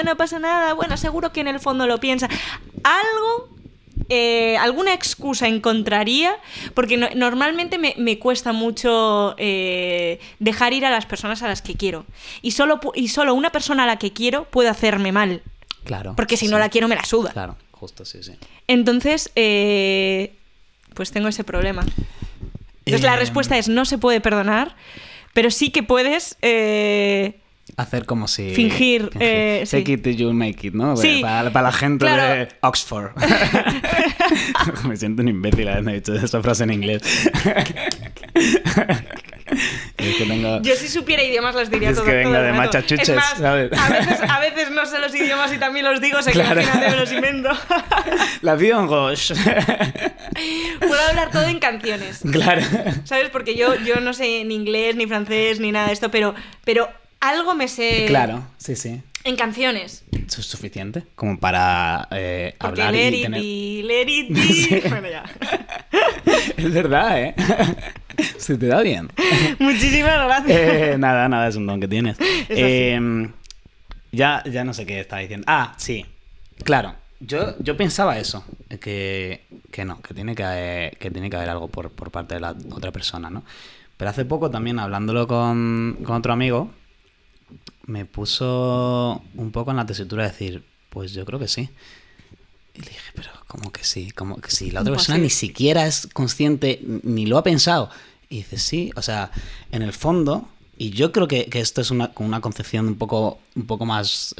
no pasa nada, bueno, seguro que en el fondo lo piensa. Alguna excusa encontraría, porque normalmente me cuesta mucho dejar ir a las personas a las que quiero. Y solo una persona a la que quiero puede hacerme mal. Claro. Porque si no sí. la quiero, me la suda. Claro, justo, sí. Entonces, pues tengo ese problema. Entonces la respuesta es no se puede perdonar, pero sí que puedes... Hacer como si... Fingir, Take sí. it till you make it, ¿no? Sí. Para la gente Claro. de Oxford. Me siento un imbécil habiendo dicho esa frase en inglés. Es que tengo... Yo si supiera idiomas las diría Es todo. que vengo todo el de rato. machachuches, Es más, ¿sabes? a veces no sé los idiomas y también los digo, sé Claro. que imagínate, me los invento. La vida en gauche. Puedo hablar todo en canciones. Claro. ¿Sabes? Porque yo no sé ni inglés, ni francés, ni nada de esto, pero algo me sé Claro, sí. en canciones. Eso es suficiente como para Porque hablar let y it tener... be, let it be. Sí. Bueno, ya. Es verdad, ¿eh? Se te da bien. Muchísimas gracias. Nada, es un don que tienes. así. Ya no sé qué estaba diciendo. Ah, sí. Claro, yo pensaba eso, que no, que tiene que haber algo por parte de la otra persona, ¿no? Pero hace poco también, hablándolo con otro amigo, me puso un poco en la tesitura de decir, pues yo creo que sí. Y le dije, pero ¿cómo que sí? ¿Cómo que sí? La otra persona Imposible. ni siquiera es consciente, ni lo ha pensado. Y dice, sí, o sea, en el fondo, y yo creo que esto es una concepción un poco más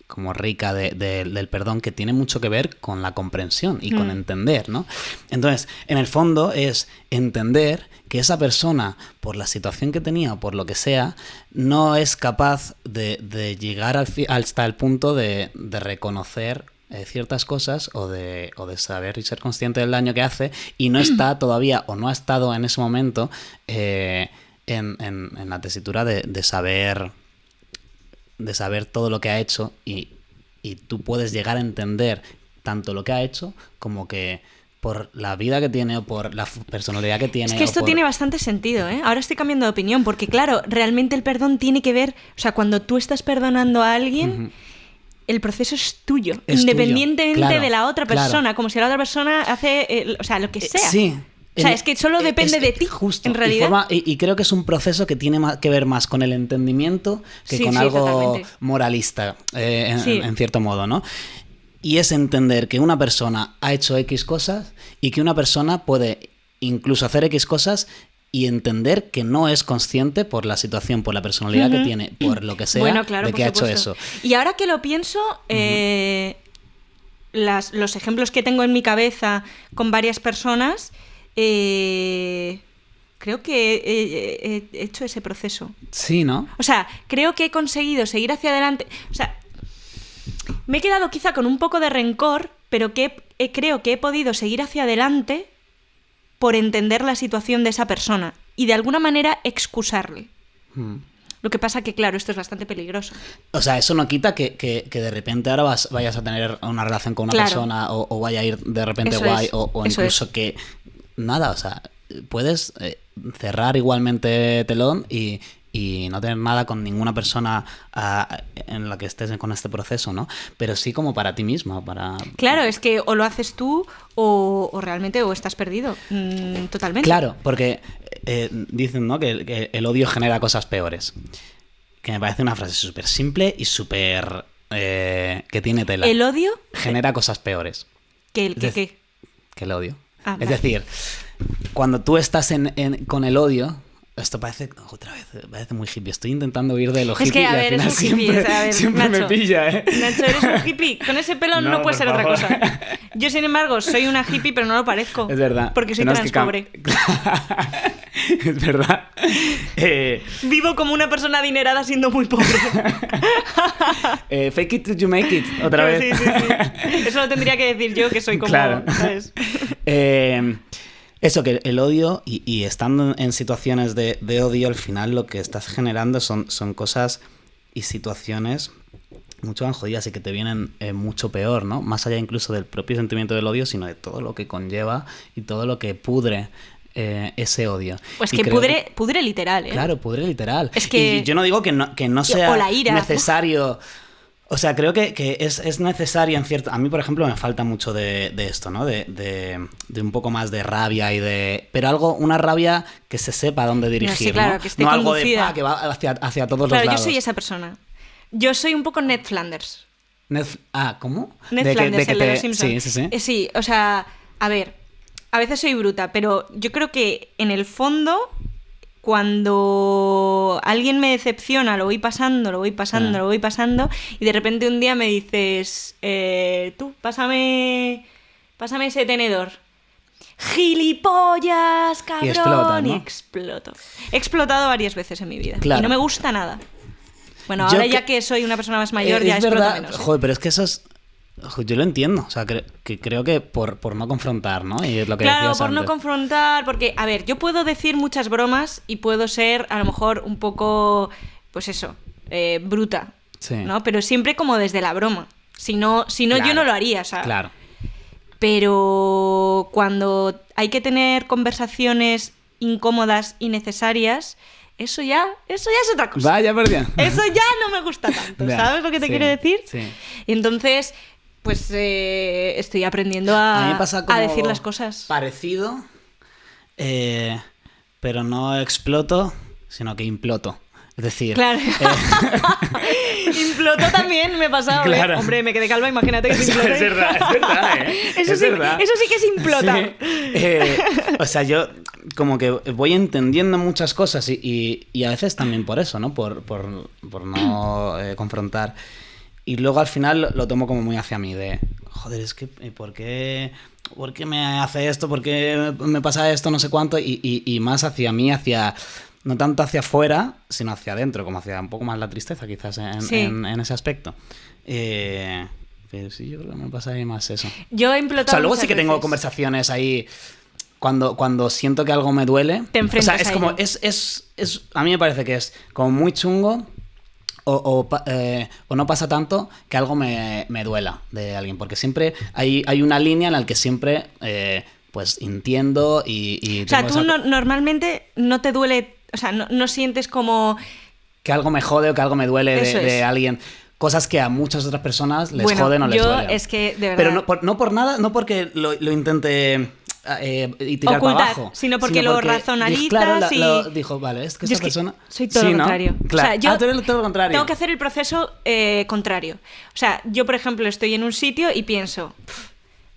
como rica del perdón, que tiene mucho que ver con la comprensión y con entender, ¿no? Entonces, en el fondo es entender que esa persona, por la situación que tenía o por lo que sea, no es capaz de llegar hasta el punto de reconocer ciertas cosas o de saber y ser consciente del daño que hace, y no está todavía o no ha estado en ese momento en la tesitura de saber todo lo que ha hecho, y tú puedes llegar a entender tanto lo que ha hecho como que por la vida que tiene o por la personalidad que tiene. Es que esto tiene bastante sentido, ¿eh? Ahora estoy cambiando de opinión, porque claro, realmente el perdón tiene que ver, o sea, cuando tú estás perdonando a alguien, el proceso es tuyo, Es independientemente tuyo, claro, de la otra persona, claro. como si la otra persona hace, o sea, lo que sea. Sí. O sea, es que solo depende de ti, justo. en realidad. Y creo que es un proceso que tiene que ver más con el entendimiento que Sí, con sí, algo totalmente. moralista, Sí. en cierto modo, ¿no? Y es entender que una persona ha hecho X cosas y que una persona puede incluso hacer X cosas y entender que no es consciente por la situación, por la personalidad que tiene, por lo que sea, Bueno, claro, de por que ha hecho supuesto. eso. Y ahora que lo pienso, los ejemplos que tengo en mi cabeza con varias personas, creo que he hecho ese proceso. Sí, ¿no? O sea, creo que he conseguido seguir hacia adelante. O sea, me he quedado quizá con un poco de rencor, pero creo que he podido seguir hacia adelante por entender la situación de esa persona y de alguna manera excusarle. Lo que pasa que, claro, esto es bastante peligroso. O sea, eso no quita que de repente ahora vayas a tener una relación con una Claro. persona o vaya a ir de repente Eso guay es, o eso incluso es. que... Nada, o sea, puedes cerrar igualmente telón y no tener nada con ninguna persona en la que estés con este proceso, ¿no? Pero sí como para ti mismo, para... Claro, es que o lo haces tú o realmente o estás perdido. Totalmente. Claro, porque dicen, ¿no? Que el odio genera cosas peores. Que me parece una frase súper simple y súper... que tiene tela. ¿El odio? Genera cosas peores. ¿Qué? Que el odio. Ah, es vale. decir, cuando tú estás con el odio... Esto parece, otra vez, parece muy hippie. Estoy intentando huir de lo Es hippie que, a y al ver, final es un hippie. siempre, O sea, a ver, siempre me Nacho, pilla, ¿eh? Nacho, eres un hippie. Con ese pelo no, No, puede por ser otra favor. cosa. Yo, sin embargo, soy una hippie, pero no lo parezco. Es verdad. Porque soy Tenemos que transpobre. Es verdad. Vivo como una persona adinerada siendo muy pobre. Fake it till you make it, otra vez. Sí, sí, sí. Eso lo tendría que decir yo, que soy como... Claro. ¿sabes? Eso, que el odio y estando en situaciones de odio, al final lo que estás generando son cosas y situaciones mucho más jodidas y que te vienen mucho peor, ¿no? Más allá incluso del propio sentimiento del odio, sino de todo lo que conlleva y todo lo que pudre ese odio. Pues Y que creo pudre literal, ¿eh? Claro, pudre literal. Es que- Y yo no digo que no sea o la ira. necesario... O sea, creo que es necesaria en cierto... A mí, por ejemplo, me falta mucho de esto, ¿no? De un poco más de rabia y de... Pero una rabia que se sepa dónde dirigir, sí, claro, ¿no? que esté No algo conducida. que va hacia todos Claro, los yo lados. soy esa persona. Yo soy un poco Ned Flanders. ¿Cómo? Ned Flanders, el de los Simpsons. Sí, sí, sí. Sí, o sea, a ver, a veces soy bruta, pero yo creo que en el fondo, cuando alguien me decepciona, lo voy pasando, y de repente un día me dices, tú, pásame ese tenedor. ¡Gilipollas, cabrón! Y explotas, ¿no? Y exploto. He explotado varias veces en mi vida. Claro. Y no me gusta nada. Bueno, Yo ahora que- ya que soy una persona más mayor, ya es exploto verdad, menos. ¿eh? joder, pero es que eso es... Yo lo entiendo, o sea, creo que por no confrontar, ¿no? Y es lo que Claro, decías por no antes. confrontar, porque, a ver, yo puedo decir muchas bromas y puedo ser, a lo mejor, un poco, pues eso, bruta, Sí. ¿no? Pero siempre como desde la broma. Si no, Claro, yo no lo haría, ¿sabes? Claro. Pero cuando hay que tener conversaciones incómodas y necesarias, eso ya es otra cosa. Vaya, por Dios. Eso ya no me gusta tanto, Ya, ¿sabes lo que te sí, quiero decir? sí. Y entonces, pues estoy aprendiendo A mí a, me pasa como a decir las cosas. parecido, pero no exploto, sino que imploto. Es decir, Claro. Implotó también, me ha pasado. Claro. Hombre, me quedé calva, imagínate que se implota. es verdad, ¿eh? Eso, Es sí, verdad. eso sí que es implotar. Sí. O sea, yo como que voy entendiendo muchas cosas y a veces también por eso, ¿no? Por no confrontar. Y luego al final lo tomo como muy hacia mí, de, joder, es que, ¿por qué me hace esto? ¿Por qué me pasa esto? No sé cuánto. Y más hacia mí, no tanto hacia afuera, sino hacia adentro, como hacia un poco más la tristeza quizás Sí. en ese aspecto. Pero sí, yo creo que me pasa ahí más eso. Yo he O implotado sea, luego muchas sí que tengo veces. conversaciones ahí cuando siento que algo me duele. Te enfrentas o sea, es a como, ello. a mí me parece que es como muy chungo o no pasa tanto que algo me duela de alguien, porque siempre hay una línea en la que siempre pues entiendo y O sea, tengo tú esa- normalmente no te duele, o sea, no sientes como... que algo me jode o que algo me duele Eso de es. alguien. cosas que a muchas otras personas les Bueno, joden o les yo duelen. es que, de verdad... Pero no por nada, no porque lo intente... y tirar ocultar, para abajo, sino porque lo razonalizas claro, y... dijo, vale, es que Yo esta persona... soy todo lo Sí, ¿no? contrario. Claro. O sea, yo tú eres todo lo contrario. tengo que hacer el proceso contrario. O sea, yo, por ejemplo, estoy en un sitio y pienso,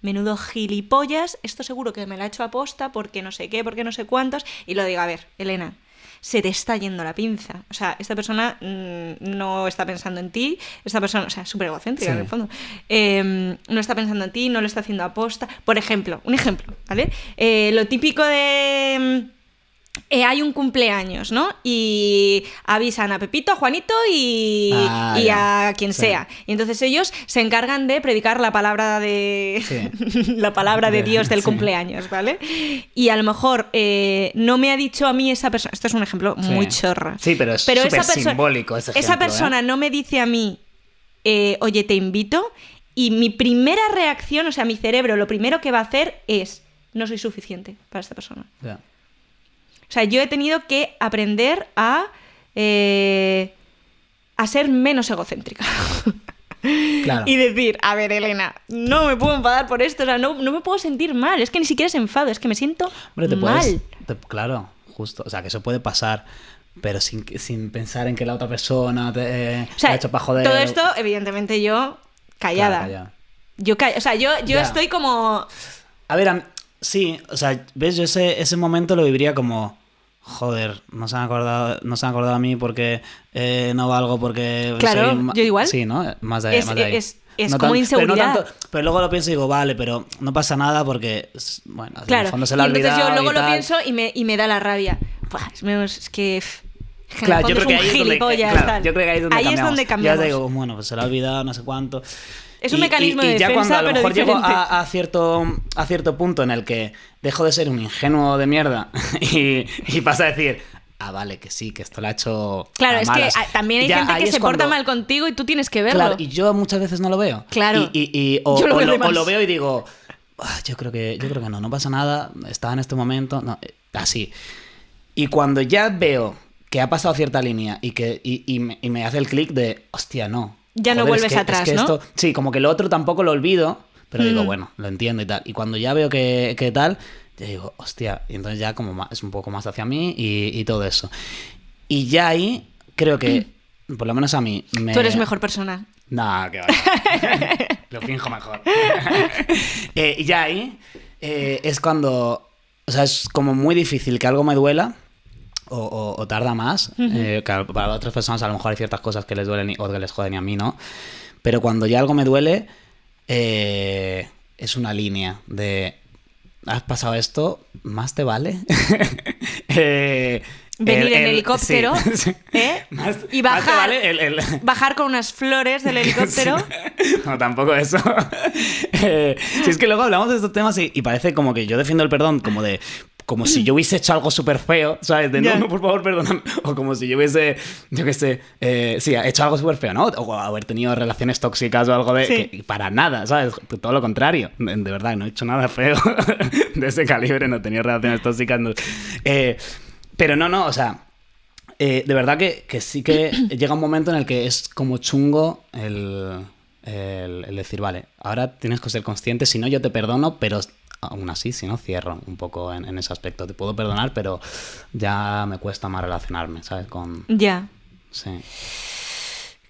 menudo gilipollas, esto seguro que me la ha hecho aposta porque no sé qué, porque no sé cuántos, y lo digo, a ver, Elena, se te está yendo la pinza. O sea, esta persona no está pensando en ti, esta persona, o sea, súper egocéntrica Sí. en el fondo, no está pensando en ti, no lo está haciendo aposta. Por ejemplo, un ejemplo, ¿vale? Lo típico de... hay un cumpleaños, ¿no? Y avisan a Pepito, a Juanito y ya. a quien Sí. sea. Y entonces ellos se encargan de predicar la palabra de Sí. la palabra de Dios del Sí. cumpleaños, ¿vale? Y a lo mejor no me ha dicho a mí esa persona. Esto es un ejemplo Sí. muy chorra. Sí, pero es súper simbólico ese ejemplo, Esa persona no me dice a mí, oye, te invito. Y mi primera reacción, o sea, mi cerebro, lo primero que va a hacer es, no soy suficiente para esta persona. Ya. O sea, yo he tenido que aprender a ser menos egocéntrica. Claro. Y decir, a ver, Elena, no me puedo enfadar por esto, o sea, no me puedo sentir mal, es que ni siquiera es enfado, es que me siento Hombre, te mal. claro, justo. O sea, que eso puede pasar, pero sin pensar en que la otra persona te O sea, ha hecho para joder. todo esto, evidentemente, yo callada. Claro, O sea, yo Ya. estoy como... A ver, sí, o sea, ves, yo ese momento lo viviría como, joder, no se han acordado a mí porque no valgo, porque Claro, soy yo igual. Sí, ¿no? Más de ahí. Es No como tan- inseguridad. pero luego lo pienso y digo, vale, pero no pasa nada porque, bueno, en Claro, el fondo se y lo ha entonces olvidado yo luego y lo tal. pienso y me da la rabia. Buah, es que... en el Claro, yo fondo creo que es un ahí es donde, gilipollas, claro, tal. yo creo que ahí es donde Ahí cambiamos. es donde Ya cambiamos. te digo, bueno, pues se lo ha olvidado, no sé cuánto. Es un mecanismo de ya defensa, cuando a lo pero mejor llego diferente. a cierto punto en el que dejo de ser un ingenuo de mierda y paso a decir, vale, que sí, que esto lo ha hecho Claro, a es malas. que también hay Ya gente ahí que es se porta cuando- mal contigo y tú tienes que verlo. Claro, y yo muchas veces no lo veo. Claro. O Yo lo veo de o más. lo veo y digo, yo creo que no pasa nada, está en este momento, no, así. Y cuando ya veo que ha pasado cierta línea y me hace el clic de, hostia, no. Ya no Joder, vuelves atrás, ¿no? esto, sí, como que lo otro tampoco lo olvido, pero digo, Mm. bueno, lo entiendo y tal. Y cuando ya veo que tal, ya digo, hostia, y entonces ya como es un poco más hacia mí y todo eso. Y ya ahí creo que, por lo menos a mí, Tú eres mejor persona. No, que vaya. Lo finjo mejor. Y ya ahí es cuando... O sea, es como muy difícil que algo me duela o tarda más. Claro, para otras personas a lo mejor hay ciertas cosas que les duelen o que les joden y a mí no. Pero cuando ya algo me duele, es una línea de... ¿Has pasado esto? ¿Más te vale? Venir en helicóptero, sí, sí. Más y más te bajar, vale bajar con unas flores del helicóptero. Sí. No, tampoco eso. Si es que luego hablamos de estos temas y parece como que yo defiendo el perdón como si yo hubiese hecho algo súper feo, ¿sabes? De Ya. no, por favor, perdóname. O como si yo hubiese, yo qué sé, sí, hecho algo súper feo, ¿no? O haber tenido relaciones tóxicas o algo de... Sí. Que para nada, ¿sabes? Todo lo contrario. De verdad, no he hecho nada feo de ese calibre, no he tenido relaciones tóxicas. No. Pero no, o sea... de verdad que sí que llega un momento en el que es como chungo el decir, vale, ahora tienes que ser consciente, si no yo te perdono, pero aún así, si no, cierro un poco en ese aspecto. Te puedo perdonar, pero ya me cuesta más relacionarme, ¿sabes? Ya. Sí.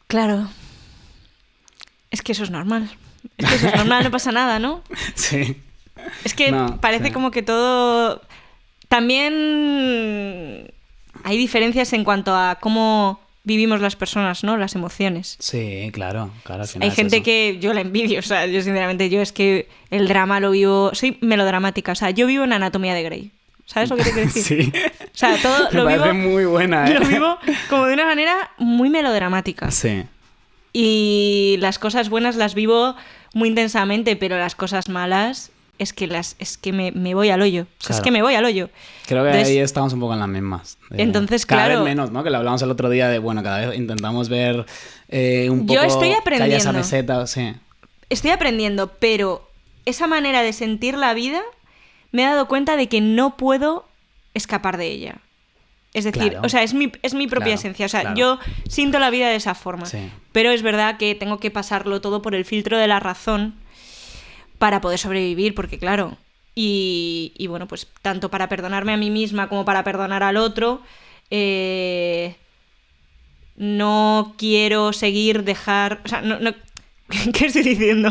Claro. Es que eso es normal. Es que eso es normal, no pasa nada, ¿no? Sí. Es que No, parece sí. como que todo... También hay diferencias en cuanto a cómo vivimos las personas, ¿no? Las emociones. Sí, claro. Al final Hay es gente eso. que yo la envidio, o sea, yo sinceramente, yo es que el drama lo vivo... Soy melodramática, o sea, yo vivo en Anatomía de Grey. ¿Sabes lo que te quiero decir? Sí. O sea, todo Me lo parece vivo... muy buena, ¿eh? Lo vivo como de una manera muy melodramática. Sí. Y las cosas buenas las vivo muy intensamente, pero las cosas malas es que me voy al hoyo. O sea, Claro. es que me voy al hoyo. Creo que Entonces- ahí estamos un poco en las mismas. Entonces, cada claro. vez menos, ¿no? Que lo hablamos el otro día de, bueno, cada vez intentamos ver un poco... Yo estoy que haya esa aprendiendo. meseta, sí. Estoy aprendiendo, pero esa manera de sentir la vida me he dado cuenta de que no puedo escapar de ella. Es decir, Claro. o sea, es mi propia Claro, esencia. O sea, claro. yo siento la vida de esa forma. Sí. Pero es verdad que tengo que pasarlo todo por el filtro de la razón para poder sobrevivir, porque claro, y bueno, pues tanto para perdonarme a mí misma como para perdonar al otro, no quiero seguir dejar... O sea, no... ¿Qué estoy diciendo?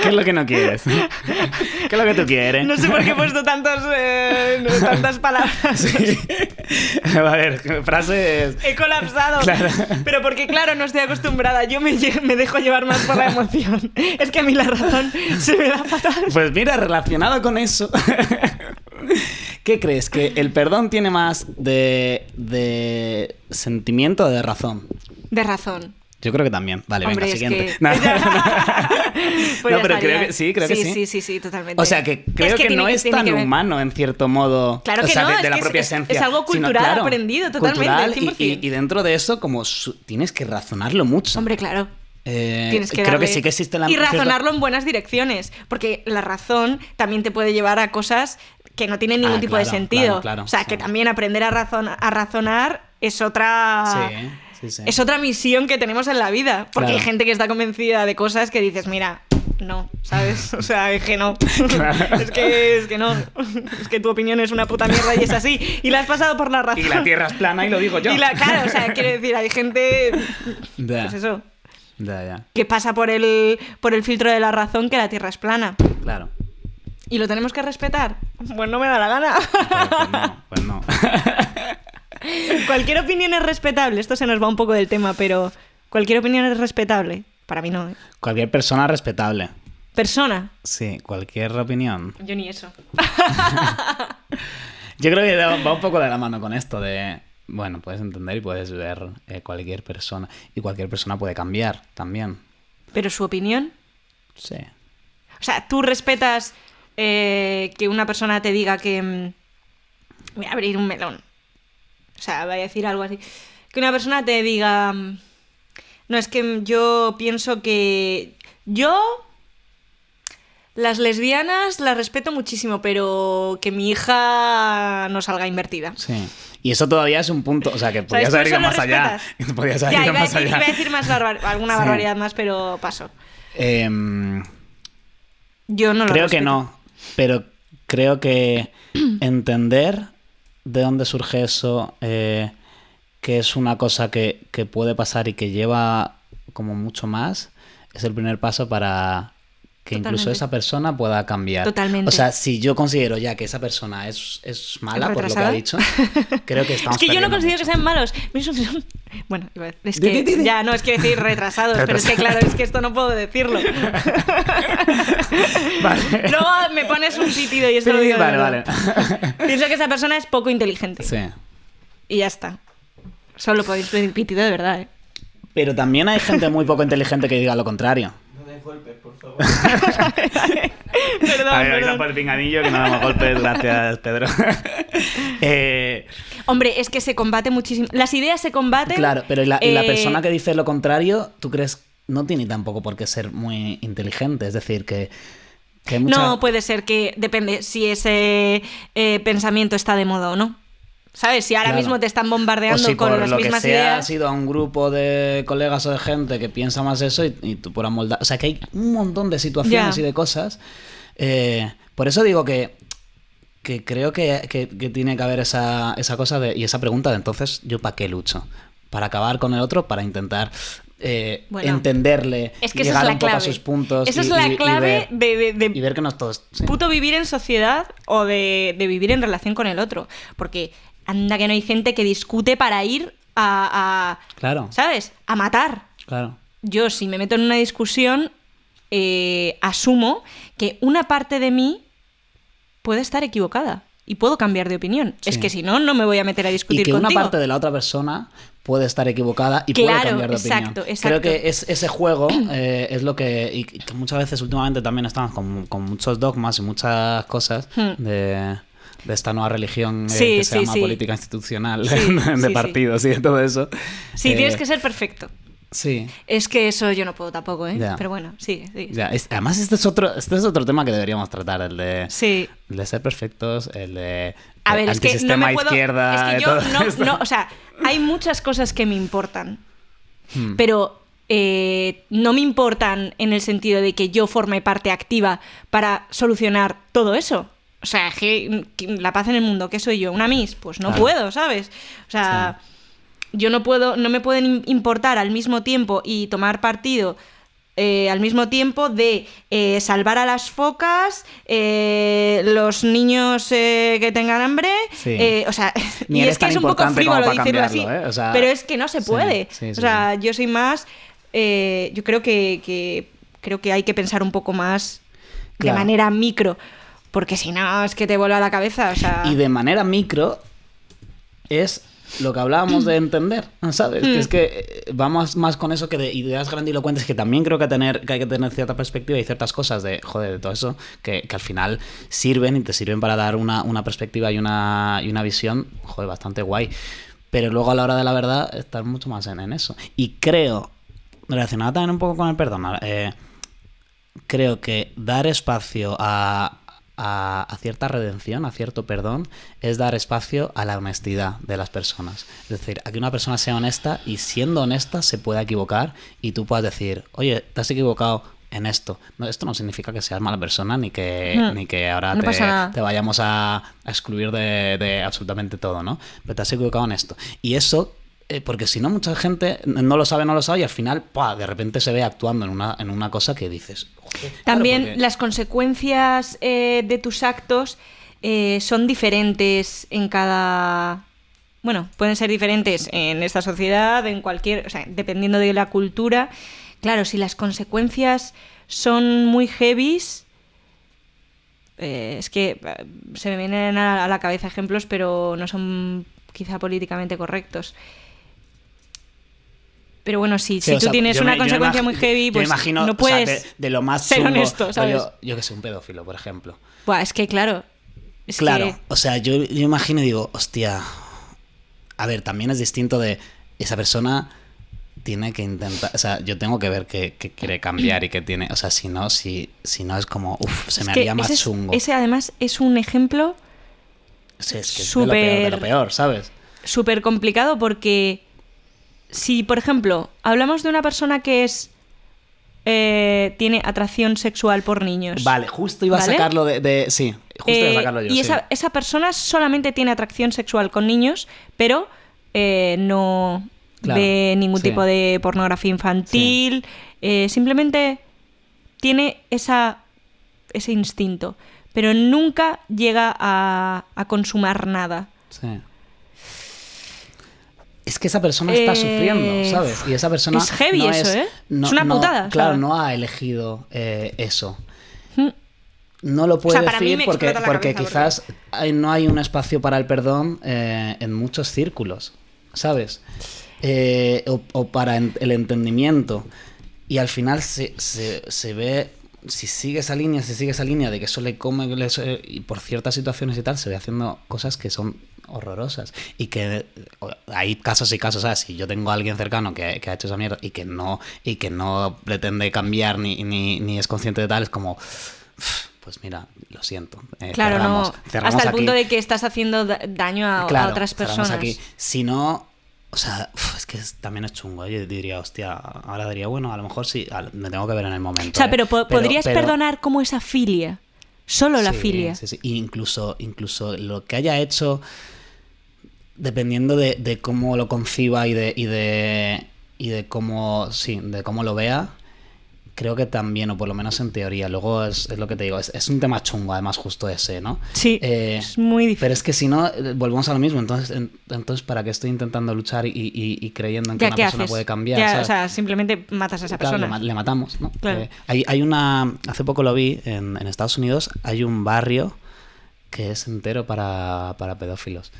¿Qué es lo que no quieres? ¿Qué es lo que tú quieres? No sé por qué he puesto tantas palabras. Sí. A ver, frases... He colapsado. Claro. Pero porque, claro, no estoy acostumbrada. Yo me dejo llevar más por la emoción. Es que a mí la razón se me da fatal. Pues mira, relacionado con eso... ¿Qué crees? ¿Que el perdón tiene más de sentimiento o de razón? De razón. Yo creo que también. Vale, Hombre, venga, es siguiente. que... No, Pues no, ya pero estaría. creo que sí. Sí, totalmente. O sea, que creo que no es tan humano, en cierto modo. Claro que o sea, no, de es la que propia es esencia. algo cultural aprendido, totalmente, cultural, 100%. y dentro de eso, como tienes que razonarlo mucho. Hombre, claro. Tienes que creo que darle- sí que existe la... Y razonarlo en buenas direcciones, porque la razón también te puede llevar a cosas que no tienen ningún tipo de claro, sentido. claro, o sea, sí. que también aprender a razonar es otra... Sí. Es otra misión que tenemos en la vida. Porque Claro. hay gente que está convencida de cosas que dices, mira, no, ¿sabes? O sea, es que no. Claro. es que no. Es que tu opinión es una puta mierda y es así. Y la has pasado por la razón. Y la tierra es plana y lo digo yo. Claro, o sea, quiero decir, hay gente... Ya. Pues eso, Ya. que pasa por el filtro de la razón que la Tierra es plana. Claro. ¿Y lo tenemos que respetar? Pues no me da la gana. Pues no. Cualquier opinión es respetable. Esto se nos va un poco del tema, pero cualquier opinión es respetable. Para mí no, ¿eh? Cualquier persona respetable. Persona. Sí, cualquier opinión. Yo ni eso. Yo creo que va un poco de la mano con esto de... Bueno, puedes entender y puedes ver cualquier persona. Y cualquier persona puede cambiar también. Pero su opinión... Sí. O sea, tú respetas que una persona te diga que... voy a abrir un melón. O sea, voy a decir algo así. Que una persona te diga... no, es que yo pienso que... Yo... las lesbianas las respeto muchísimo, pero que mi hija no salga invertida. Sí. Y eso todavía es un punto... O sea, que podías ¿Tú haber eso ido lo más allá. respetas? Podías haber Ya, ido iba a más decir, allá. iba a decir más alguna Sí. barbaridad más, pero paso. Em, Yo no lo creo que respeto. no, pero creo que entender de dónde surge eso, que es una cosa que puede pasar y que lleva como mucho más, es el primer paso para que incluso Totalmente. esa persona pueda cambiar. Totalmente. O sea, si yo considero ya que esa persona es mala por lo que ¿Retrasada? ha dicho, creo que estamos Es que yo no perdiendo considero mucho. que sean malos. Bueno, es Di. que ya no es que decir retrasados, pero es que claro, es que esto no puedo decirlo. Vale. Luego me pones un pitido y esto Sí, lo digo de vale, verdad. vale. Pienso que esa persona es poco inteligente. Sí. Y ya está. Solo podéis pedir pitido de verdad, ¿eh? Pero también hay gente muy poco inteligente que diga lo contrario. No des golpes, por favor. Perdón, A ver, perdón. por el pinganillo que no damos golpes, gracias, Pedro. Hombre, es que se combate muchísimo. Las ideas se combaten. Claro, pero y la persona que dice lo contrario, ¿tú crees? No tiene tampoco por qué ser muy inteligente. Es decir, que hay mucha... No, puede ser que depende si ese pensamiento está de moda o no. ¿Sabes? Si ahora Claro. mismo te están o bombardeando si con por las lo que mismas sea ideas. has ido a un grupo de colegas o de gente que piensa más eso y tú por amoldar... O sea, que hay un montón de situaciones Ya. y de cosas. Por eso digo que creo que tiene que haber esa cosa de, y esa pregunta de entonces, ¿yo para qué lucho? ¿Para acabar con el otro? ¿Para intentar Bueno, entenderle? Es que esa llegar es la un poco a clave. sus puntos? Esa es la clave y ver que no es todos... sí. puto vivir en sociedad o de vivir en relación con el otro. Porque anda que no hay gente que discute para ir a Claro, ¿sabes? A matar. claro. Yo, si me meto en una discusión, asumo que una parte de mí puede estar equivocada y puedo cambiar de opinión. Sí. Es que si no, no me voy a meter a Y discutir que contigo. una parte de la otra persona puede estar equivocada y puede Claro, cambiar de opinión. exacto. Creo que ese juego es lo que... Y que muchas veces últimamente también estamos con muchos dogmas y muchas cosas de esta nueva religión Sí, que se sí, llama sí. política institucional Sí, de sí, sí. partidos y de todo eso. Sí, tienes que ser perfecto. Sí. Es que eso yo no puedo tampoco, ¿eh? Ya. Pero bueno, sí. Ya, además, este es otro tema que deberíamos tratar, el de ser perfectos, el de a ver, es que no me puedo... izquierda... Es que yo no, o sea, hay muchas cosas que me importan, pero no me importan en el sentido de que yo forme parte activa para solucionar todo eso. O sea, que la paz en el mundo, ¿qué soy yo? ¿Una Miss? Pues no puedo, ¿sabes? O sea... Sí. Yo no me pueden importar al mismo tiempo y tomar partido al mismo tiempo de salvar a las focas, los niños que tengan hambre, o sea, y es que es un poco frívolo decirlo así, o sea, pero es que no se puede. O sea, yo soy más, yo creo que hay que pensar un poco más de manera micro, porque si no es que te vuela la cabeza, o sea... Y de manera micro es... lo que hablábamos de entender, ¿sabes? Que es que vamos más con eso que de ideas grandilocuentes, que también creo que hay que tener cierta perspectiva y ciertas cosas de todo eso que al final sirven y te sirven para dar una perspectiva y una visión, bastante guay. Pero luego a la hora de la verdad estar mucho más en eso. Y creo, relacionado también un poco con el perdón, creo que dar espacio a cierta redención, a cierto perdón, es dar espacio a la honestidad de las personas. Es decir, a que una persona sea honesta y siendo honesta se pueda equivocar y tú puedas decir, oye, te has equivocado en esto. No, esto no significa que seas mala persona ni que ahora te vayamos a excluir de absolutamente todo, ¿no? Pero te has equivocado en esto. Y eso... porque si no, mucha gente no lo sabe y al final, de repente se ve actuando en una cosa que dices... También porque... las consecuencias de tus actos son diferentes en cada... Bueno, pueden ser diferentes en esta sociedad, en cualquier... O sea, dependiendo de la cultura. Claro, si las consecuencias son muy heavies... es que se me vienen a la cabeza ejemplos, pero no son quizá políticamente correctos. Pero bueno, si tú tienes una consecuencia muy heavy, pues imagino, no puedes de lo más ser chungo, honesto, ¿sabes? Yo que sé, un pedófilo, por ejemplo. Buah, es que claro. O sea, yo imagino y digo, hostia, a ver, también es distinto de esa persona tiene que intentar, o sea, yo tengo que ver que quiere cambiar y que tiene, o sea, si no es como, se me haría más chungo. Ese además es un ejemplo es que es de lo peor, ¿sabes? Súper complicado porque... Si, por ejemplo, hablamos de una persona que tiene atracción sexual por niños. Vale, justo iba a sacarlo sí, justo iba a sacarlo yo. Y esa persona solamente tiene atracción sexual con niños, pero no ve ningún tipo de pornografía infantil. Simplemente tiene ese instinto, pero nunca llega a consumar nada. Sí. Es que esa persona está sufriendo, ¿sabes? Y esa persona... Es heavy eso, ¿eh? Es una putada. Claro, no ha elegido eso. No lo puede decir porque quizás no hay un espacio para el perdón en muchos círculos, ¿sabes? O para el entendimiento. Y al final se ve... Si sigue esa línea de que eso le come y por ciertas situaciones y tal, se ve haciendo cosas que son horrorosas y que hay casos y casos, ¿sabes? Si yo tengo a alguien cercano que ha hecho esa mierda y que no pretende cambiar ni es consciente de tal, es como, pues mira, lo siento. Claro, cerramos hasta el aquí. Punto de que estás haciendo daño a otras personas. Aquí. Si no... O sea, es que también es chungo. Yo diría, hostia, ahora diría, bueno, a lo mejor sí, me tengo que ver en el momento. O sea, pero podrías perdonar como esa filia. Solo la filia. Sí. Y incluso lo que haya hecho, dependiendo de cómo lo conciba y de cómo, de cómo lo vea, creo que también, o por lo menos en teoría. Luego es lo que te digo, es un tema chungo, además, justo ese, ¿no? Sí, es muy difícil. Pero es que si no, volvemos a lo mismo. Entonces ¿para qué estoy intentando luchar y creyendo en que una persona puede cambiar? O sea, simplemente matas a esa persona. Le matamos, ¿no? Claro. Hace poco lo vi, en Estados Unidos, hay un barrio que es entero para pedófilos.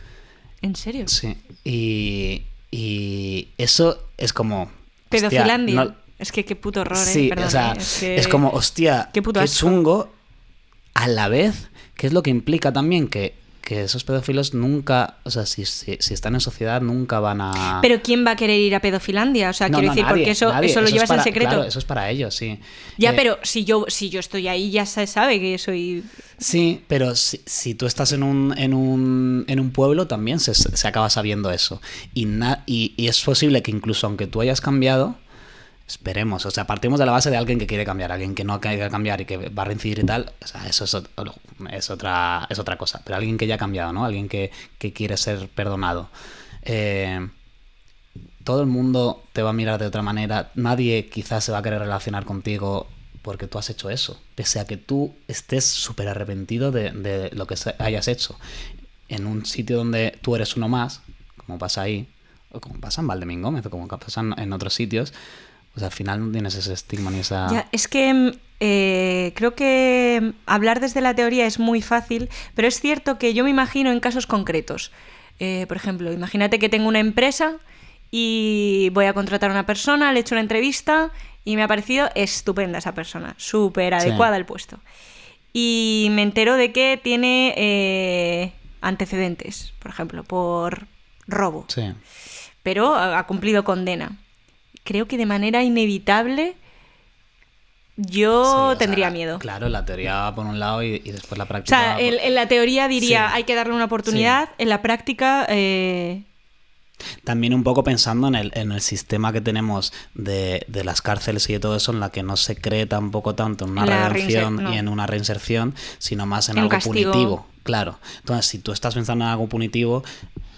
¿En serio? Sí. Y eso es como... Pedofilandia. Hostia, es que qué puto horror, sí, perdón, o sea, es como, hostia, qué chungo, a la vez, que es lo que implica también que que esos pedófilos nunca, o sea, si están en sociedad nunca van a... Pero ¿quién va a querer ir a pedofilandia? O sea, quiero decir, nadie, porque eso lo llevas en secreto. Claro, eso es para ellos, sí. Ya, pero si yo estoy ahí, ya se sabe que soy... Sí, pero si tú estás en un pueblo también se acaba sabiendo eso. Y es posible que incluso aunque tú hayas cambiado, esperemos, o sea, partimos de la base de alguien que quiere cambiar, alguien que no quiere cambiar y que va a reincidir y tal, o sea, eso es otra cosa. Pero alguien que ya ha cambiado, ¿no? Alguien que quiere ser perdonado. Todo el mundo te va a mirar de otra manera, nadie quizás se va a querer relacionar contigo porque tú has hecho eso, pese a que tú estés súper arrepentido de lo que hayas hecho. En un sitio donde tú eres uno más, como pasa ahí, o como pasa en Valdemingómez, o como pasa en otros sitios, pues al final no tienes ese estigma ni esa... Ya, es que creo que hablar desde la teoría es muy fácil, pero es cierto que yo me imagino en casos concretos. Por ejemplo, imagínate que tengo una empresa y voy a contratar a una persona, le he hecho una entrevista y me ha parecido estupenda esa persona, súper adecuada al puesto. Y me entero de que tiene antecedentes, por ejemplo, por robo. Sí. Pero ha cumplido condena. Creo que de manera inevitable yo tendría miedo. Claro, la teoría va por un lado y después la práctica... O sea, en la teoría diría hay que darle una oportunidad, en la práctica... También un poco pensando en el sistema que tenemos de las cárceles y de todo eso, en la que no se cree tampoco tanto en una redención y en una reinserción, sino más en algo castigo. Punitivo. Claro. Entonces, si tú estás pensando en algo punitivo,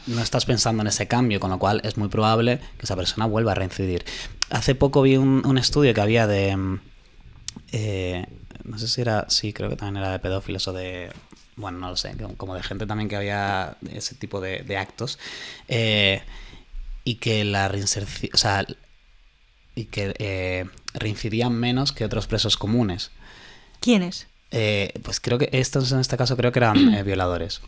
no estás pensando en ese cambio, con lo cual es muy probable que esa persona vuelva a reincidir. Hace poco vi un estudio que había de... no sé si era... Sí, creo que también era de pedófilos o de... Bueno, no lo sé, como de gente también que había ese tipo de actos, y que la reinserción, o sea, y que reincidían menos que otros presos comunes. ¿Quiénes? Pues creo que estos en este caso creo que eran violadores.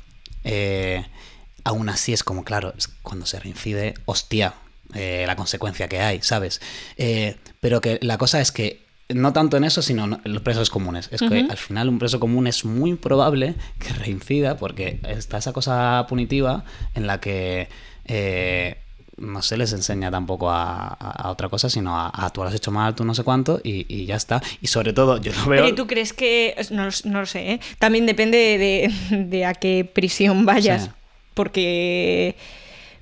Aún así es como, claro, cuando se reincide, hostia, la consecuencia que hay, ¿sabes? Pero que la cosa es que no tanto en eso, sino en los presos comunes. Es que al final un preso común es muy probable que reincida porque está esa cosa punitiva en la que no se les enseña tampoco a otra cosa, sino a tú lo has hecho mal, tú no sé cuánto, y ya está. Y sobre todo, yo lo veo... Pero ¿y tú crees que...? No lo sé, ¿eh? También depende de a qué prisión vayas. Sí. Porque...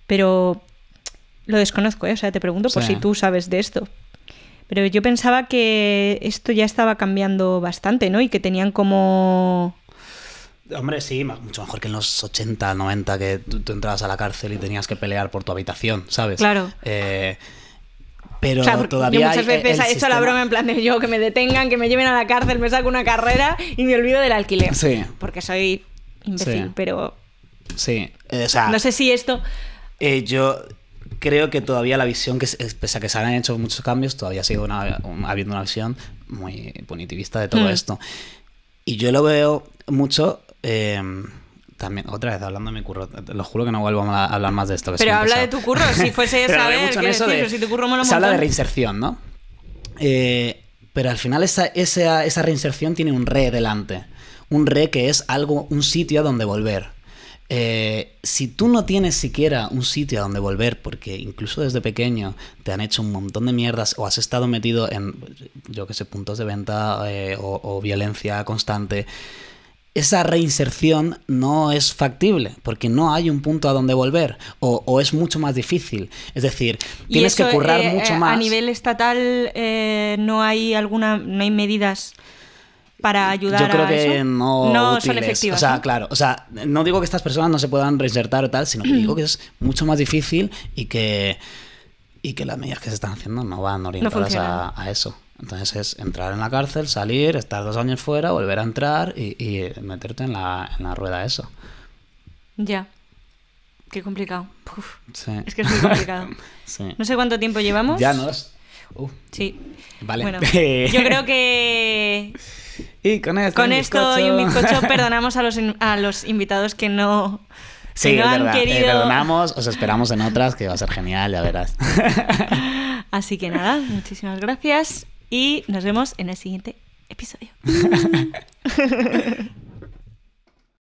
Pero lo desconozco, ¿eh? O sea, te pregunto por si tú sabes de esto. Pero yo pensaba que esto ya estaba cambiando bastante, ¿no? Y que tenían como... Hombre, sí, mucho mejor que en los 80, 90, que tú entrabas a la cárcel y tenías que pelear por tu habitación, ¿sabes? Claro. Pero o sea, todavía... Yo muchas veces he hecho la broma en plan de yo, que me detengan, que me lleven a la cárcel, me saco una carrera y me olvido del alquiler. Sí. Porque soy imbécil, pero... Sí, o sea... No sé si esto... Yo... Creo que todavía la visión, pese a que se han hecho muchos cambios, todavía sigue habiendo una visión muy punitivista de todo esto. Y yo lo veo mucho, también, otra vez, hablando de mi curro, te lo juro que no vuelvo a hablar más de esto. Que pero habla de tu curro, si fuese saber, si tu curro mola un montón. Se habla de reinserción, ¿no? Pero al final esa reinserción tiene un re delante. Un re que es un sitio a donde volver. Si tú no tienes siquiera un sitio a donde volver, porque incluso desde pequeño te han hecho un montón de mierdas o has estado metido en, yo qué sé, puntos de venta o violencia constante, esa reinserción no es factible porque no hay un punto a donde volver o es mucho más difícil. Es decir, tienes que currar mucho más. A nivel estatal no hay medidas para ayudar a eso. Yo creo que no son efectivas. O sea, claro, o sea, no digo que estas personas no se puedan reinsertar o tal, sino que digo que es mucho más difícil y que las medidas que se están haciendo no van orientadas a eso. Entonces es entrar en la cárcel, salir, estar 2 años fuera, volver a entrar y meterte en la rueda eso. Ya. Qué complicado. Uf. Sí. Es que es muy complicado. Sí. No sé cuánto tiempo llevamos. Ya no es... Sí. Vale. Bueno, yo creo que... Y con esto y un bizcocho perdonamos a los invitados que no... Sí, no es han verdad. querido... Perdonamos, os esperamos en otras, que va a ser genial, ya verás. Así que nada, muchísimas gracias y nos vemos en el siguiente episodio.